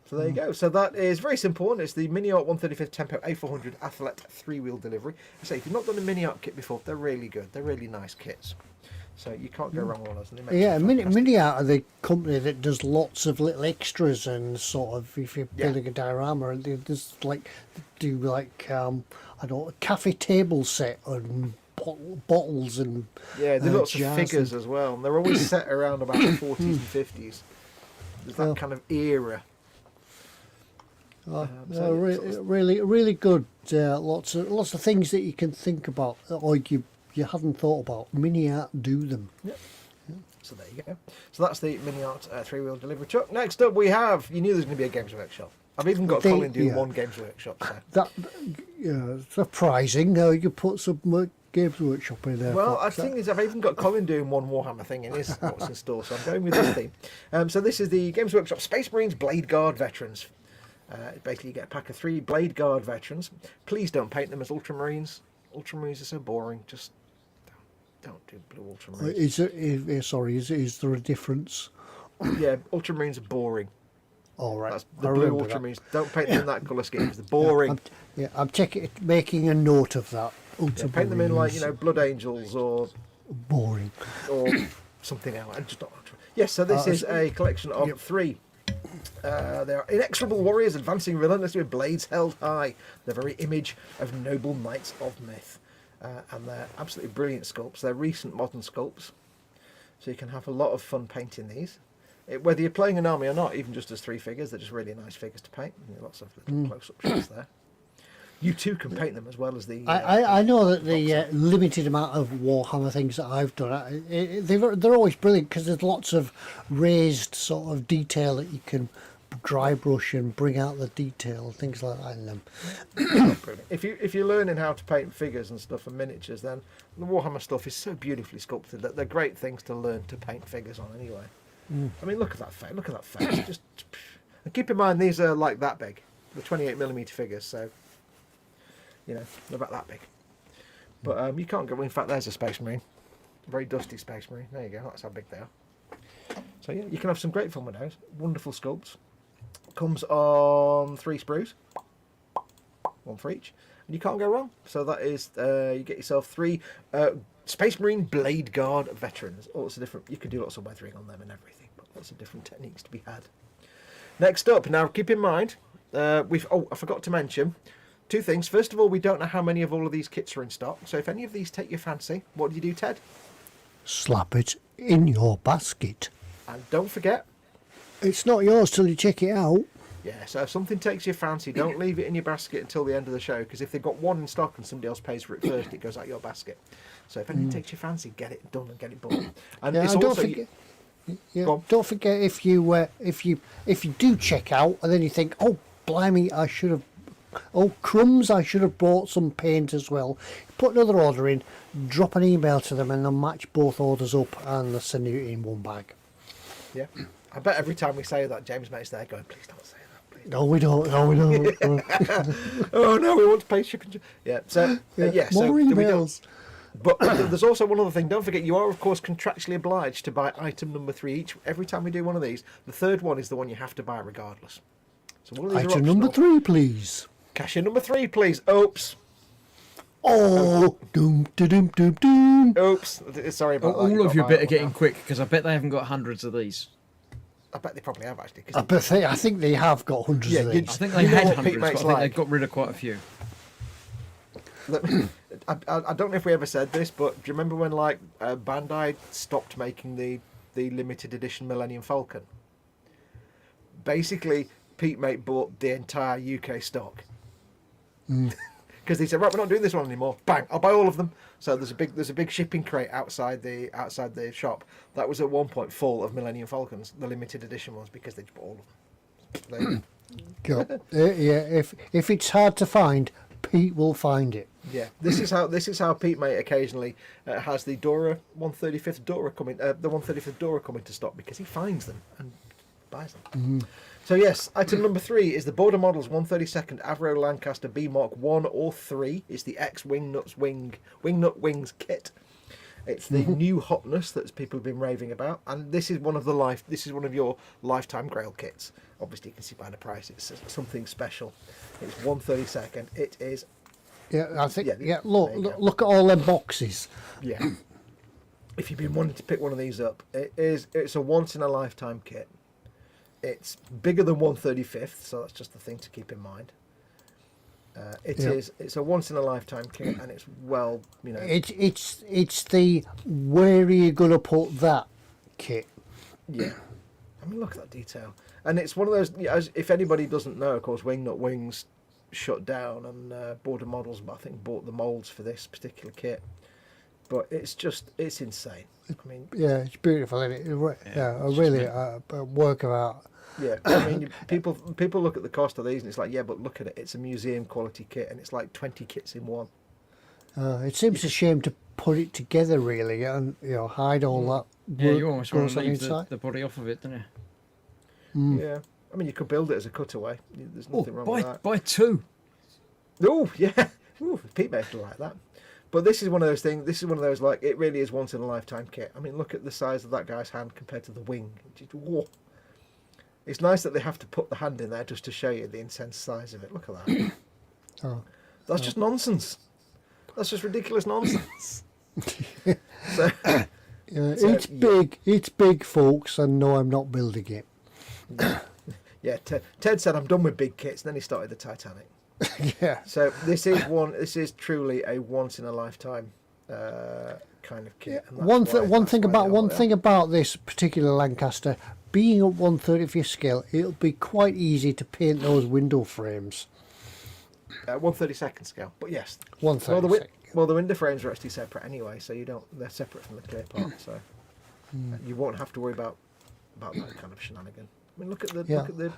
So there you go. So that is very simple. And it's the Mini Art 135 Tempo A400 Athlete 3-wheel delivery. I say, if you've not done a Mini Art kit before, they're really good. They're really nice kits. So you can't go wrong with those. And they make Yeah, some fantastic- Mini Art are the company that does lots of little extras and sort of if you're building a diorama, and they just like do like I don't know, a cafe table set and bottles and Yeah, there's lots of jars figures as well. And they're always set around about the 40s and 50s. There's that kind of era. really good. Lots of things that you can think about or you hadn't thought about. Mini Art do them. So there you go. So that's the Mini Art 3-wheel delivery truck. Next up we have, you knew there's going to be a Games Workshop. I've even got Colin doing one Games Workshop. So. That surprising. You put some Games Workshop in there. Well, Foxx. I think I've even got Colin doing one Warhammer thing in his what's in store, so I'm going with this theme. So this is the Games Workshop Space Marines Blade Guard Veterans. Basically, you get a pack of 3 Blade Guard Veterans. Please don't paint them as Ultramarines. Ultramarines are so boring. Just don't do blue Ultramarines. Is there a difference? Yeah, Ultramarines are boring. All right, That's the I blue remember that. Ultramarines. Don't paint them in that colour scheme. They're boring. I'm making a note of that. Yeah, paint them in like Blood Angels or boring. something else. I'm just not. Yes, so this is a collection of 3. They are inexorable warriors advancing relentlessly with blades held high. The very image of noble knights of myth. And they're absolutely brilliant sculpts. They're recent modern sculpts. So you can have a lot of fun painting these. Whether you're playing an army or not, even just as 3 figures, they're just really nice figures to paint. Lots of little close-up shots there. You too can paint them as well as the... I know that the limited amount of Warhammer things that I've done, they're always brilliant because there's lots of raised sort of detail that you can dry brush and bring out the detail, things like that in them. If you're learning how to paint figures and stuff and miniatures, then the Warhammer stuff is so beautifully sculpted that they're great things to learn to paint figures on anyway. I mean, look at that face. Look at that face. Just and keep in mind these are like that big, the 28mm figures. So they're about that big. But you can't go. In fact, there's a Space Marine, a very dusty Space Marine. There you go. That's how big they are. So yeah, you can have some great fun with those. Wonderful sculpts. Comes on 3 sprues, 1 for each, and you can't go wrong. So that is you get yourself 3 Space Marine Blade Guard Veterans. Lots of different. You can do lots of weathering on them and everything, but lots of different techniques to be had. Next up, now keep in mind I forgot to mention 2 things. First of all, we don't know how many of all of these kits are in stock. So if any of these take your fancy, what do you do, Ted? Slap it in your basket. And don't forget, it's not yours till you check it out. yeah, so if something takes your fancy, don't leave it in your basket until the end of the show, because if they've got one in stock and somebody else pays for it first, it goes out your basket. So if anything takes your fancy, get it done and get it bought. And Yeah, it's and also... don't forget if you do check out and then you think, oh blimey, crumbs, I should have bought some paint as well. Put another order in, drop an email to them, and they'll match both orders up and they'll send you in one bag. Yeah. I bet every time we say that, James Mate's there going, please don't say that, please No, we don't. No, we don't. Oh no, we want to pay shipping. Yeah. So yeah. So More we don't. emails. But there's also one other thing. Don't forget, you are of course contractually obliged to buy item number 3 every time we do one of these. The third one is the one you have to buy regardless. So one of these are Item number optional. 3, please. Cashier number 3, please. Oops. Oh, doom, doom, doom, doom. Oops. Sorry about that. All of you got better my get one in quick because I bet they haven't got hundreds of these. now. I bet they probably have actually. I think they have got hundreds Yeah, of you- these. I think they You know had what hundreds, Pete but I Mate's think like? they've got rid of quite a few. I don't know if we ever said this, but do you remember when like Bandai stopped making the limited edition Millennium Falcon? Basically, Pete Mate bought the entire UK stock because they said, right, we're not doing this one anymore. Bang! I'll buy all of them. So there's a big shipping crate outside the shop that was at one point full of Millennium Falcons, the limited edition ones, because they just bought all of them. Go. Yeah, if it's hard to find, Pete will find it. Yeah, this is how Pete Mate occasionally has the Dora 135th Dora coming, the 135th Dora coming to stock because he finds them and buys them. So yes, item number 3 is the Border Models 132nd Avro Lancaster B Mark 1 or 3. It's the X Wingnut Wings kit. It's the new hotness that people have been raving about, and this is one of your lifetime Grail kits. Obviously, you can see by the price, it's something special. It's 132nd. It is. Yeah, I think. Yeah, Yeah, there you go. look at all them boxes. Yeah. If you've been wanting to pick one of these up, it's a once in a lifetime kit. It's bigger than 135th, so that's just the thing to keep in mind. It's a once in a lifetime kit, and it's well, you know. It's the where are you gonna put that kit? Yeah. I mean, look at that detail. And it's one of those, if anybody doesn't know, of course, Wingnut Wings shut down, and Border Models, I think, bought the moulds for this particular kit. But it's insane. I mean, Yeah, it's beautiful, isn't it? Yeah, a work of art. yeah, I mean, people look at the cost of these and it's like, yeah, but look at it, it's a museum quality kit, and it's like 20 kits in one. It seems a shame to put it together, really, and hide all that. Yeah, work you almost want goes to on leave inside. the body off of it, don't you? Yeah, I mean, you could build it as a cutaway. There's nothing wrong with that. Buy 2. Oh yeah, ooh, Pete Mates will like that. But this is one of those things. This is one of those, like, it really is once in a lifetime kit. I mean, look at the size of that guy's hand compared to the wing. Whoa. It's nice that they have to put the hand in there just to show you the intense size of it. Look at that. That's just nonsense. That's just ridiculous nonsense. So, It's big. It's big, folks, and no, I'm not building it. yeah, Ted said, I'm done with big kits, and then he started the Titanic. Yeah. So this is truly a once in a lifetime kind of kit. And One thing about this particular Lancaster, being at 1/35th scale, it'll be quite easy to paint those window frames. 1/32nd scale, but yes. 1/32. Well, the window frames are actually separate anyway, so they're separate from the clear part, so you won't have to worry about that kind of shenanigan. I mean, look at the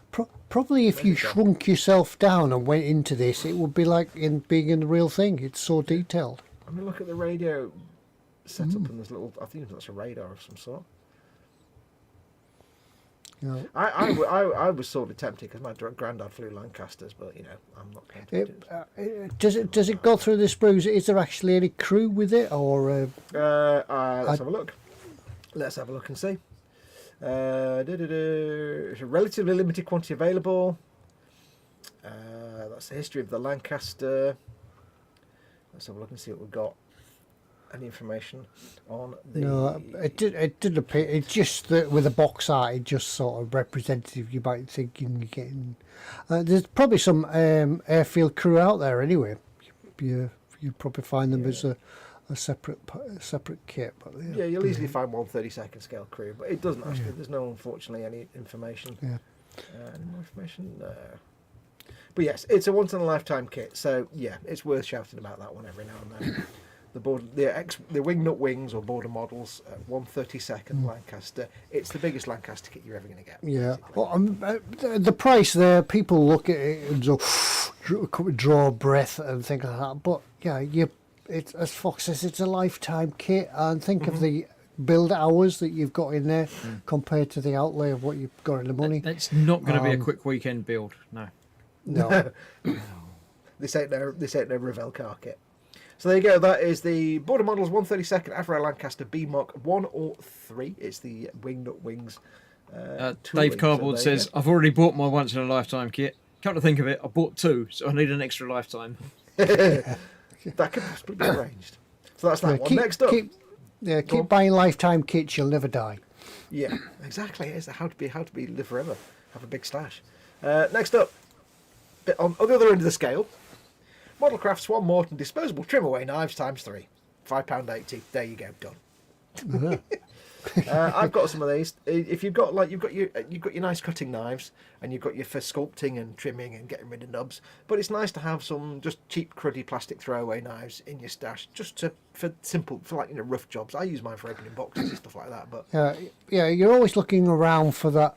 Probably if you shrunk yourself down and went into this, it would be like being in the real thing. It's so detailed. I mean, look at the radio setup and there's I think that's a radar of some sort. Yeah. I was sort of tempted because my granddad flew Lancasters, but I'm not tempted. Does it go through the sprues? Is there actually any crew with it, or? Let's have a look. Let's have a look and see. It's a relatively limited quantity available. That's the history of the Lancaster. Let's have a look and see what we've got. Any information on the... No, it didn't appear. It's just that with the box art, it just sort of representative. You might think you're getting. There's probably some airfield crew out there anyway. You probably find them as a separate kit. But yeah, you'll easily find 1/32nd scale crew, but it doesn't actually. Yeah. There's no, unfortunately, any information. Yeah. Any more information? No. But yes, it's a once in a lifetime kit, so yeah, it's worth shouting about that one every now and then. The Wingnut Wings or Border Models 1/32nd Lancaster. It's the biggest Lancaster kit you're ever going to get. Yeah. Well, the price there, people look at it and draw a breath and think like that. But yeah, it's as Foxx says, it's a lifetime kit. And think of the build hours that you've got in there compared to the outlay of what you've got in the money. That's not going to be a quick weekend build. No. No. This ain't no Revell car kit. So there you go. That is the Border Models 132nd Avro Lancaster B Mark 1 or 3. It's the Wingnut Wings. Dave Cardboard says, I've already bought my once in a lifetime kit. Come to think of it, I bought 2, so I need an extra lifetime. That could possibly be arranged. So that's that one. Next up. Keep buying lifetime kits, you'll never die. Yeah, exactly. It's how to be live forever. Have a big stash. Next up, on the other end of the scale, Modelcraft Swan Morton disposable trim away knives ×3, £5.80. There you go, done. I've got some of these. If you've got you've got your nice cutting knives, and you've got your for sculpting and trimming and getting rid of nubs, but it's nice to have some just cheap cruddy plastic throwaway knives in your stash, just for rough jobs. I use mine for opening boxes and stuff like that. But you're always looking around for that.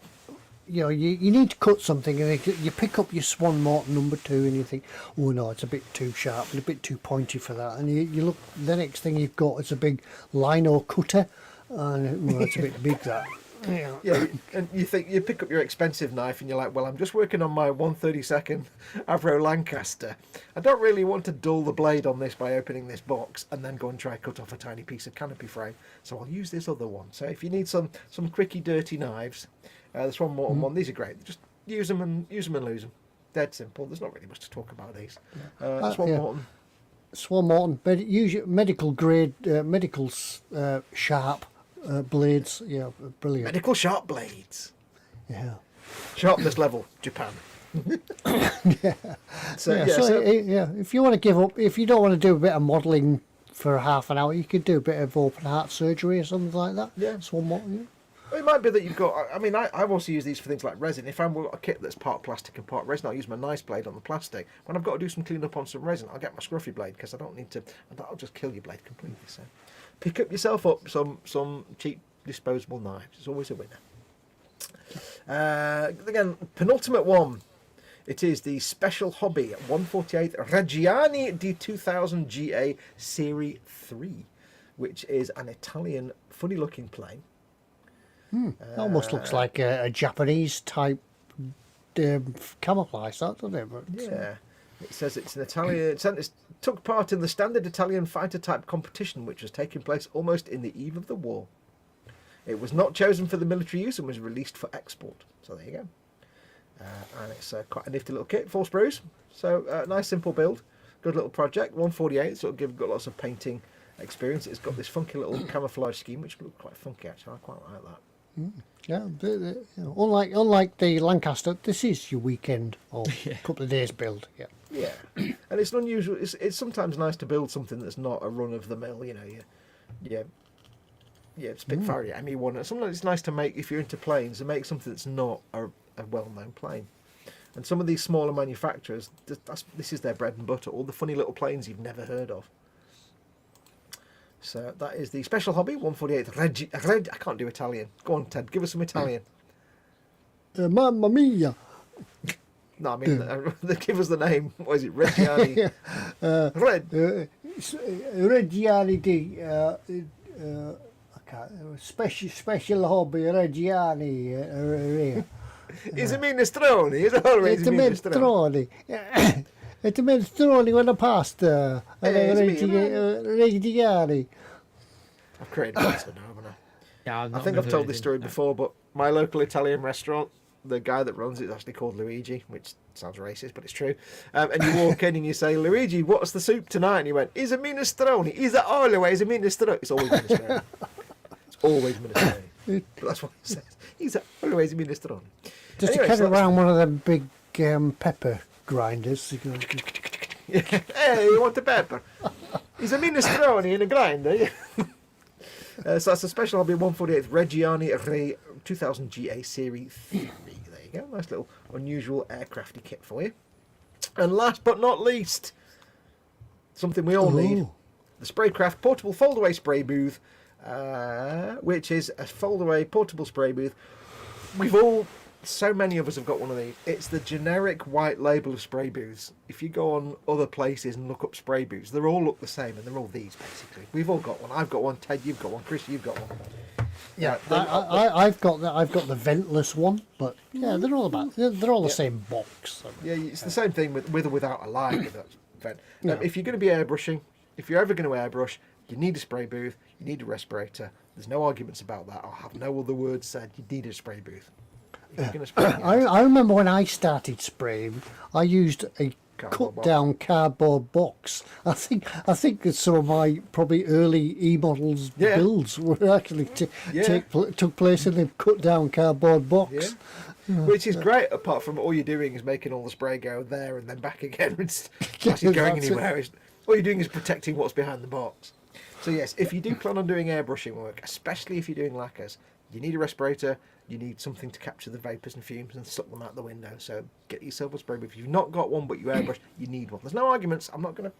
You need to cut something, and you pick up your Swan Morton number 2, and you think, oh no, it's a bit too sharp and a bit too pointy for that. And you look, the next thing you've got is a big lino cutter, and it's a bit big that. Yeah, and you pick up your expensive knife, and you're like, well, I'm just working on my 132nd Avro Lancaster. I don't really want to dull the blade on this by opening this box and then go and try cut off a tiny piece of canopy frame. So I'll use this other one. So if you need some quickie, dirty knives, the Swan Morton one, these are great. Just use them and lose them. Dead simple. There's not really much to talk about these. Morton. Swan Morton, medical grade, sharp blades. Yeah, brilliant. Medical sharp blades. Yeah. Sharpness level, Japan. So if you want to give up, if you don't want to do a bit of modelling for half an hour, you could do a bit of open heart surgery or something like that. Yeah. Swan Morton. Yeah. It might be that you've got. I mean, I've also used these for things like resin. If I've got a kit that's part plastic and part resin, I'll use my nice blade on the plastic. When I've got to do some cleanup on some resin, I'll get my scruffy blade because I don't need to. That'll just kill your blade completely. So, pick up yourself up some cheap disposable knives. It's always a winner. Again, penultimate one. It is the Special Hobby 148 Reggiani di 2000 GA Serie 3, which is an Italian funny-looking plane. Almost looks like a Japanese type camouflage, doesn't it? But, yeah. It says it's an Italian. It took part in the standard Italian fighter type competition, which was taking place almost in the eve of the war. It was not chosen for the military use and was released for export. So there you go. And it's quite a nifty little kit, 4 sprues. So nice simple build, good little project. 148, so got lots of painting experience. It's got this funky little camouflage scheme, which looks quite funky actually. I quite like that. Yeah, unlike the Lancaster, this is your weekend or couple of days build. Yeah, and it's unusual. It's sometimes nice to build something that's not a run of the mill. Spitfire ME1. Sometimes it's nice to make, if you're into planes, to make something that's not a well-known plane. And some of these smaller manufacturers, this is their bread and butter. All the funny little planes you've never heard of. So that is the Special Hobby 148 I can't do Italian. Go on, Ted, give us some Italian. Mamma mia! No, I mean, give us the name. What is it? Reggiani. Reggiani di special hobby Reggiani. Is it minestrone? Is it always minestrone? It's minestrone con la pasta. Reggiani. I've created a monster now, haven't I? Yeah, I think I've told this story before, but my local Italian restaurant, the guy that runs it is actually called Luigi, which sounds racist, but it's true. And you walk in and you say, Luigi, what's the soup tonight? And he went, is it minestrone? Is it always a minestrone? It's always minestrone. It's always minestrone. But that's what he says. He's always a minestrone. Just to carry around one of them big pepper grinders. Hey, you want the pepper? He's a minestrone in a grinder. So that's a Special Hobby 148 Reggiani Re 2000 GA Serie 3. There you go. Nice little unusual aircrafty kit for you. And last but not least, something we all need. The Spraycraft Portable Foldaway Spray Booth, which is a foldaway portable spray booth. We've all so many of us have got one of these. It's the generic white label of spray booths. If you go on other places and look up spray booths, they all look the same, and they're all these basically. We've all got one. I've got one. Ted, you've got one. Chris, you've got one. Yeah, I've got the ventless one, but yeah, they're all the same box. So. Yeah, it's the same thing with or without a line. With that vent. Yeah. If you're going to be airbrushing, if you're ever going to airbrush, you need a spray booth. You need a respirator. There's no arguments about that. I'll have no other words said. You need a spray booth. If you're gonna spray, I remember when I started spraying, I used a cut-down cardboard box. I think that some of my probably early eModels builds were actually took place in the cut-down cardboard box. Yeah. Which is great, apart from all you're doing is making all the spray go there and then back again. It's actually going anywhere. All you're doing is protecting what's behind the box. So yes, if you do plan on doing airbrushing work, especially if you're doing lacquers, you need a respirator. You need something to capture the vapours and fumes and suck them out the window. So get yourself a spray booth. If you've not got one but you airbrush, you need one. There's no arguments. I'm not gonna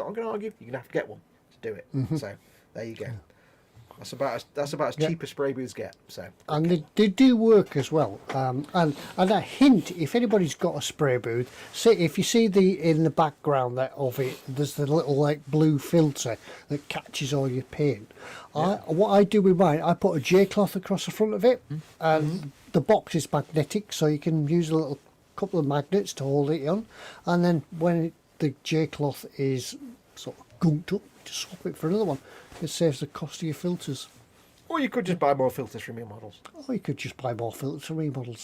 argue. You're gonna have to get one to do it. So there you go. That's about as cheap as spray booths get. So and they do work as well. And a hint: if anybody's got a spray booth, see if you see in the background of it, there's the little like blue filter that catches all your paint. Yeah. What I do with mine, I put a J cloth across the front of it, and the box is magnetic, so you can use a little couple of magnets to hold it on, and then when the J cloth is sort of gunked up, just swap it for another one. It saves the cost of your filters. Or you could just buy more filters from eModels. Or you could just buy more filters from eModels.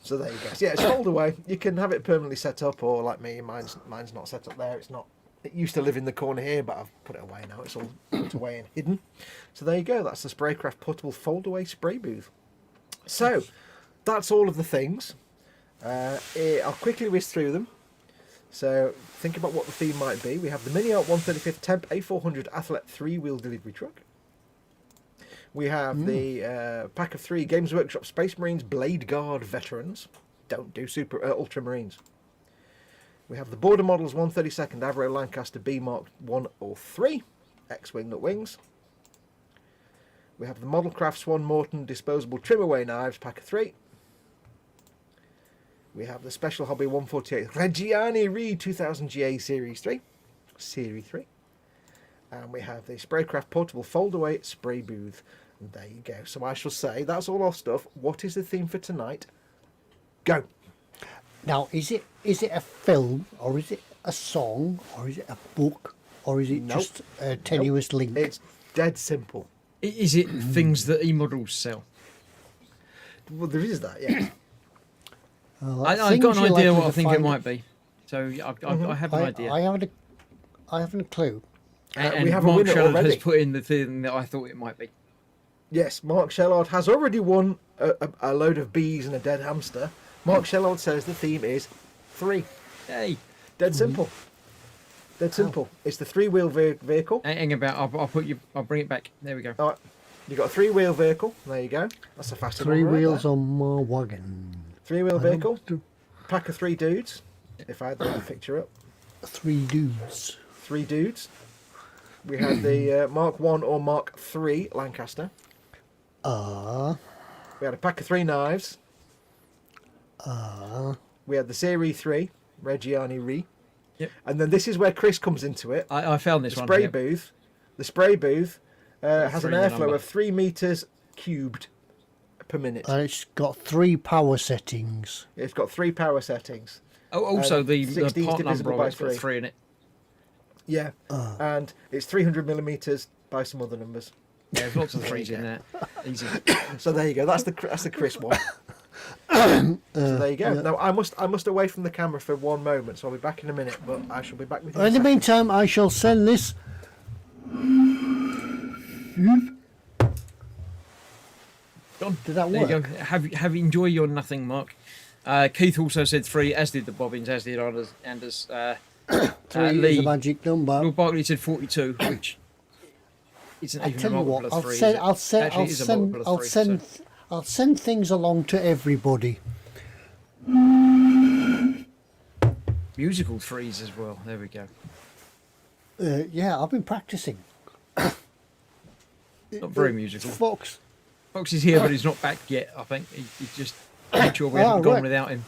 So there you go. So yeah, it's fold away. You can have it permanently set up, or like me, mine's not set up there. It's not. It used to live in the corner here, but I've put it away now. It's all put away and hidden. So there you go. That's the Spraycraft portable fold away spray booth. So that's all of the things. I'll quickly whiz through them. So think about what the theme might be. We have the Mini Art 135th Temp A400 Athlete 3-wheel delivery truck. We have the pack of 3 Games Workshop Space Marines Blade Guard Veterans. Don't do Ultramarines. We have the Border Models 132nd Avro Lancaster B Mark 103 X-Wing Nut Wings. We have the Modelcraft Swan Morton Disposable Trim Away Knives pack of 3. We have the Special Hobby 148 Reggiani Reed 2000 GA Series 3. And we have the Spraycraft Portable Fold-Away Spray Booth. And there you go. So I shall say, that's all our stuff. What is the theme for tonight? Go. Now, is it a film, or is it a song, or is it a book, or is it just a tenuous link? It's dead simple. Is it things that eModels sell? Well, there is that, yeah. I've got an idea what I think it might be. So I have an idea. I haven't a clue. And we have Mark a winner Shellard already. has put in the thing that I thought it might be. Yes, Mark Shellard has already won a load of bees and a dead hamster. Mark Shellard says the theme is 3. Hey. Dead simple. Dead simple. It's the 3-wheel vehicle. Hang about. I'll bring it back. There we go. All right. You've got a 3-wheel vehicle. There you go. That's a faster 3 one right wheels there. on my wagon. 3-wheel vehicle. Pack of 3 dudes. If I had the picture up. 3 dudes. 3 dudes. We had the Mark 1 or Mark 3 Lancaster. We had a pack of 3 knives. We had the Series 3 Reggiani Re. Yep. And then this is where Chris comes into it. I found this The one. spray Yep. booth. The spray booth has an 3 in the airflow number. of 3 meters cubed per minute. And it's got 3 power settings. It's got 3 power settings. Oh, also the 16 part divisible number by of it's got 3. 3 in it. Yeah. And it's 300 millimeters by some other numbers. Yeah, there's lots of 3s in there. Easy. So there you go. That's the Chris one. So there you go. Now I must away from the camera for one moment, so I'll be back in a minute. But I shall be back with you. In the meantime, I shall send this. Done. Did that There work? you go. Have enjoy your nothing, Mark. Keith also said 3, as did the Bobbins, as did Anders. 3 is Lee. a magic number. Lord Barkley said 42, which isn't I even tell a you multiple what, of I'll 3. send, is it? I'll send, Actually, I'll it is a send, multiple I'll of 3. send, So. I'll send things along to everybody. Musical 3s as well. There we go. Yeah, I've been practicing. Not very musical. Foxx, Fox is here, but he's not back yet. I think he's just made sure we haven't gone without him.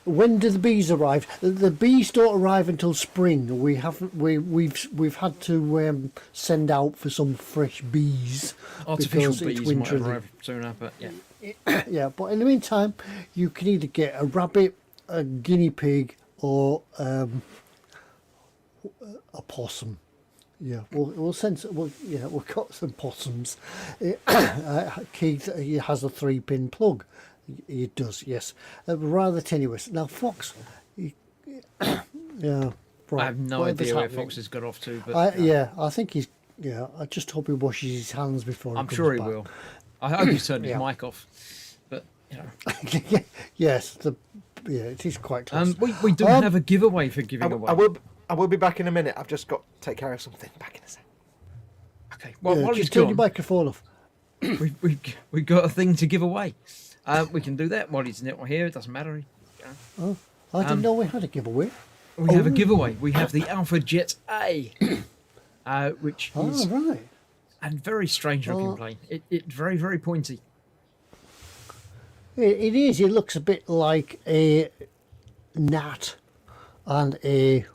When do the bees arrive? The bees don't arrive until spring. We haven't. We've had to send out for some fresh bees. Artificial because it's bees might winter. arrive sooner, but yeah. Yeah, but in the meantime, you can either get a rabbit, a guinea pig, or a possum. Yeah, we'll send. We've got some possums. Keith, he has a 3-pin plug. He does, yes. Rather tenuous. Now, Fox, yeah, right. I have no idea where Fox has got off to, but I think he's. Yeah, I just hope he washes his hands before. I'm he sure he comes will. I hope he's turned his mic off, but you know. Yes, it is quite close. We do have a giveaway for giving away. I will be back in a minute. I've just got to take care of something. Back in a sec. Okay. Well, while he's just turn gone, your microphone off. we got a thing to give away. We can do that while he's not here. It doesn't matter. Oh, I didn't know we had a giveaway. We have a giveaway. We have the Alpha Jet A, which is right. a very strange looking plane. It's very, very pointy. It is. It looks a bit like a gnat and a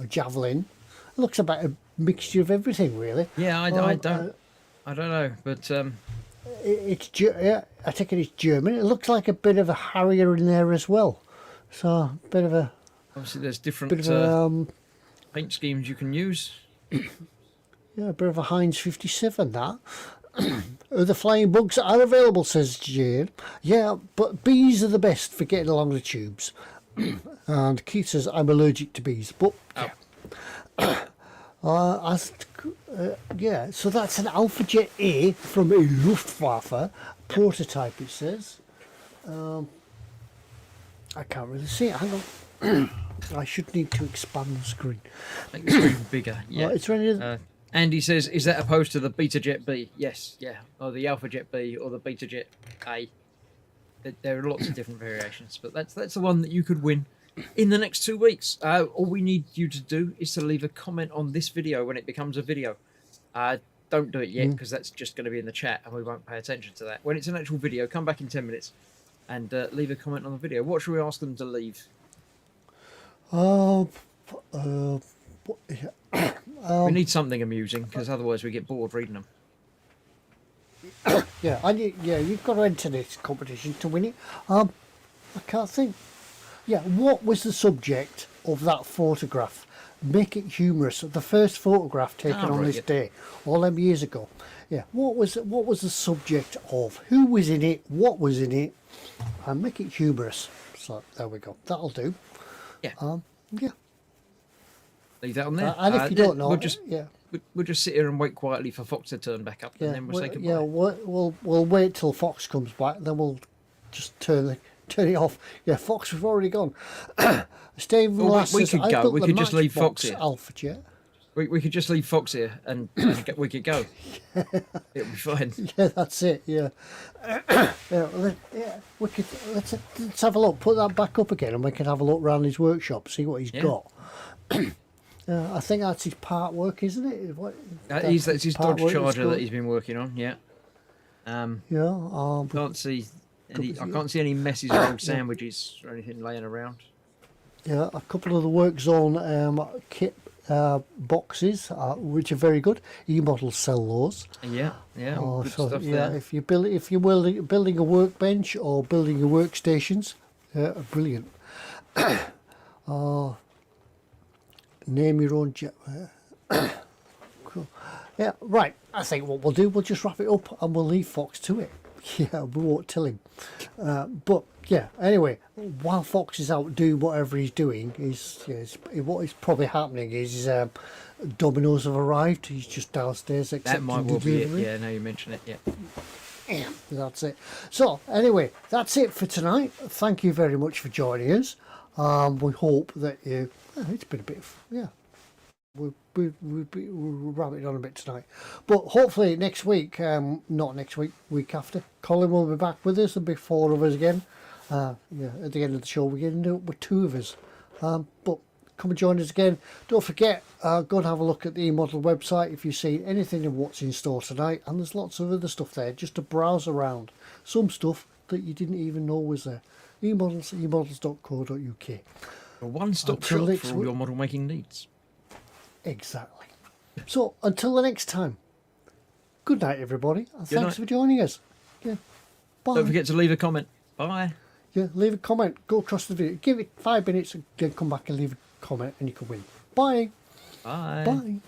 javelin. It looks about a mixture of everything, really. Yeah, I don't know, but I think it is German. It looks like a bit of a Harrier in there as well. So a bit of a. Obviously, there's different bit of paint schemes you can use. Yeah, a bit of a Heinz 57. That. The flying bugs are available, says Jane. Yeah, but bees are the best for getting along the tubes. And Keith says, I'm allergic to bees. But, yeah. So that's an Alpha Jet A from a Luftwaffe prototype, it says. I can't really see it. Hang on. I should need to expand the screen. Make the screen bigger. Yeah. It's ready. Andy says, is that opposed to the Beta Jet B? Yes, yeah. Or the Alpha Jet B or the Beta Jet A. There are lots of different variations, but that's the one that you could win in the next 2 weeks. All we need you to do is to leave a comment on this video when it becomes a video. Don't do it yet because that's just going to be in the chat and we won't pay attention to that. When it's an actual video, come back in 10 minutes and leave a comment on the video. What should we ask them to leave? We need something amusing because otherwise we get bored reading them. You've got to enter this competition to win it. I can't think. Yeah, what was the subject of that photograph? Make it humorous. The first photograph taken on this day, all them years ago. Yeah, what was the subject of? Who was in it? What was in it? And make it humorous. So there we go. That'll do. Yeah. Yeah. Leave that on there. And if you don't know, we'll just sit here and wait quietly for Fox to turn back up, and then we'll say goodbye. Yeah, we'll wait till Fox comes back, then we'll just turn it off. Yeah, Fox has already gone. Stephen Lass we says, could go. We could just leave Fox here. Alpha Jet. We could just leave Fox here and we could go. It'll be fine. Yeah, that's it. Yeah. We could let's have a look. Put that back up again, and we can have a look around his workshop, see what he's got. I think that's his part work, isn't it? That's his Dodge Charger that he's been working on. Yeah. Can't see. I can't see any messes or old sandwiches or anything laying around. Yeah, a couple of the work zone kit boxes, which are very good. eModels sell those. Yeah. Good stuff yeah, there. if you're building a workbench or building your workstations, brilliant. Name your own jet. Cool. Yeah, right. I think what we'll do, we'll just wrap it up and we'll leave Fox to it. Yeah, we won't tell him. But yeah, anyway, while Fox is out doing whatever he's doing, what is probably happening is Domino's have arrived. He's just downstairs accepting that might well be it. delivery. Yeah, now you mention it. Yeah. That's it. So anyway, that's it for tonight. Thank you very much for joining us. We hope that you. It's been a bit of we'll wrap it on a bit tonight, but hopefully next week, not next week, week after, Colin will be back with us. There'll be 4 of us again. At the end of the show we're going to do it with 2 of us. But come and join us again. Don't forget, go and have a look at the eModel website if you see anything of what's in store tonight. And there's lots of other stuff there just to browse around. Some stuff that you didn't even know was there. eModels, emodels.co.uk. A one-stop shop for all your model making needs. Exactly. So until the next time, good night, everybody. And thanks night. for joining us. Yeah. Bye. Don't forget to leave a comment. Bye. Yeah, leave a comment. Go across the video. Give it 5 minutes and then come back and leave a comment and you can win. Bye. Bye. Bye.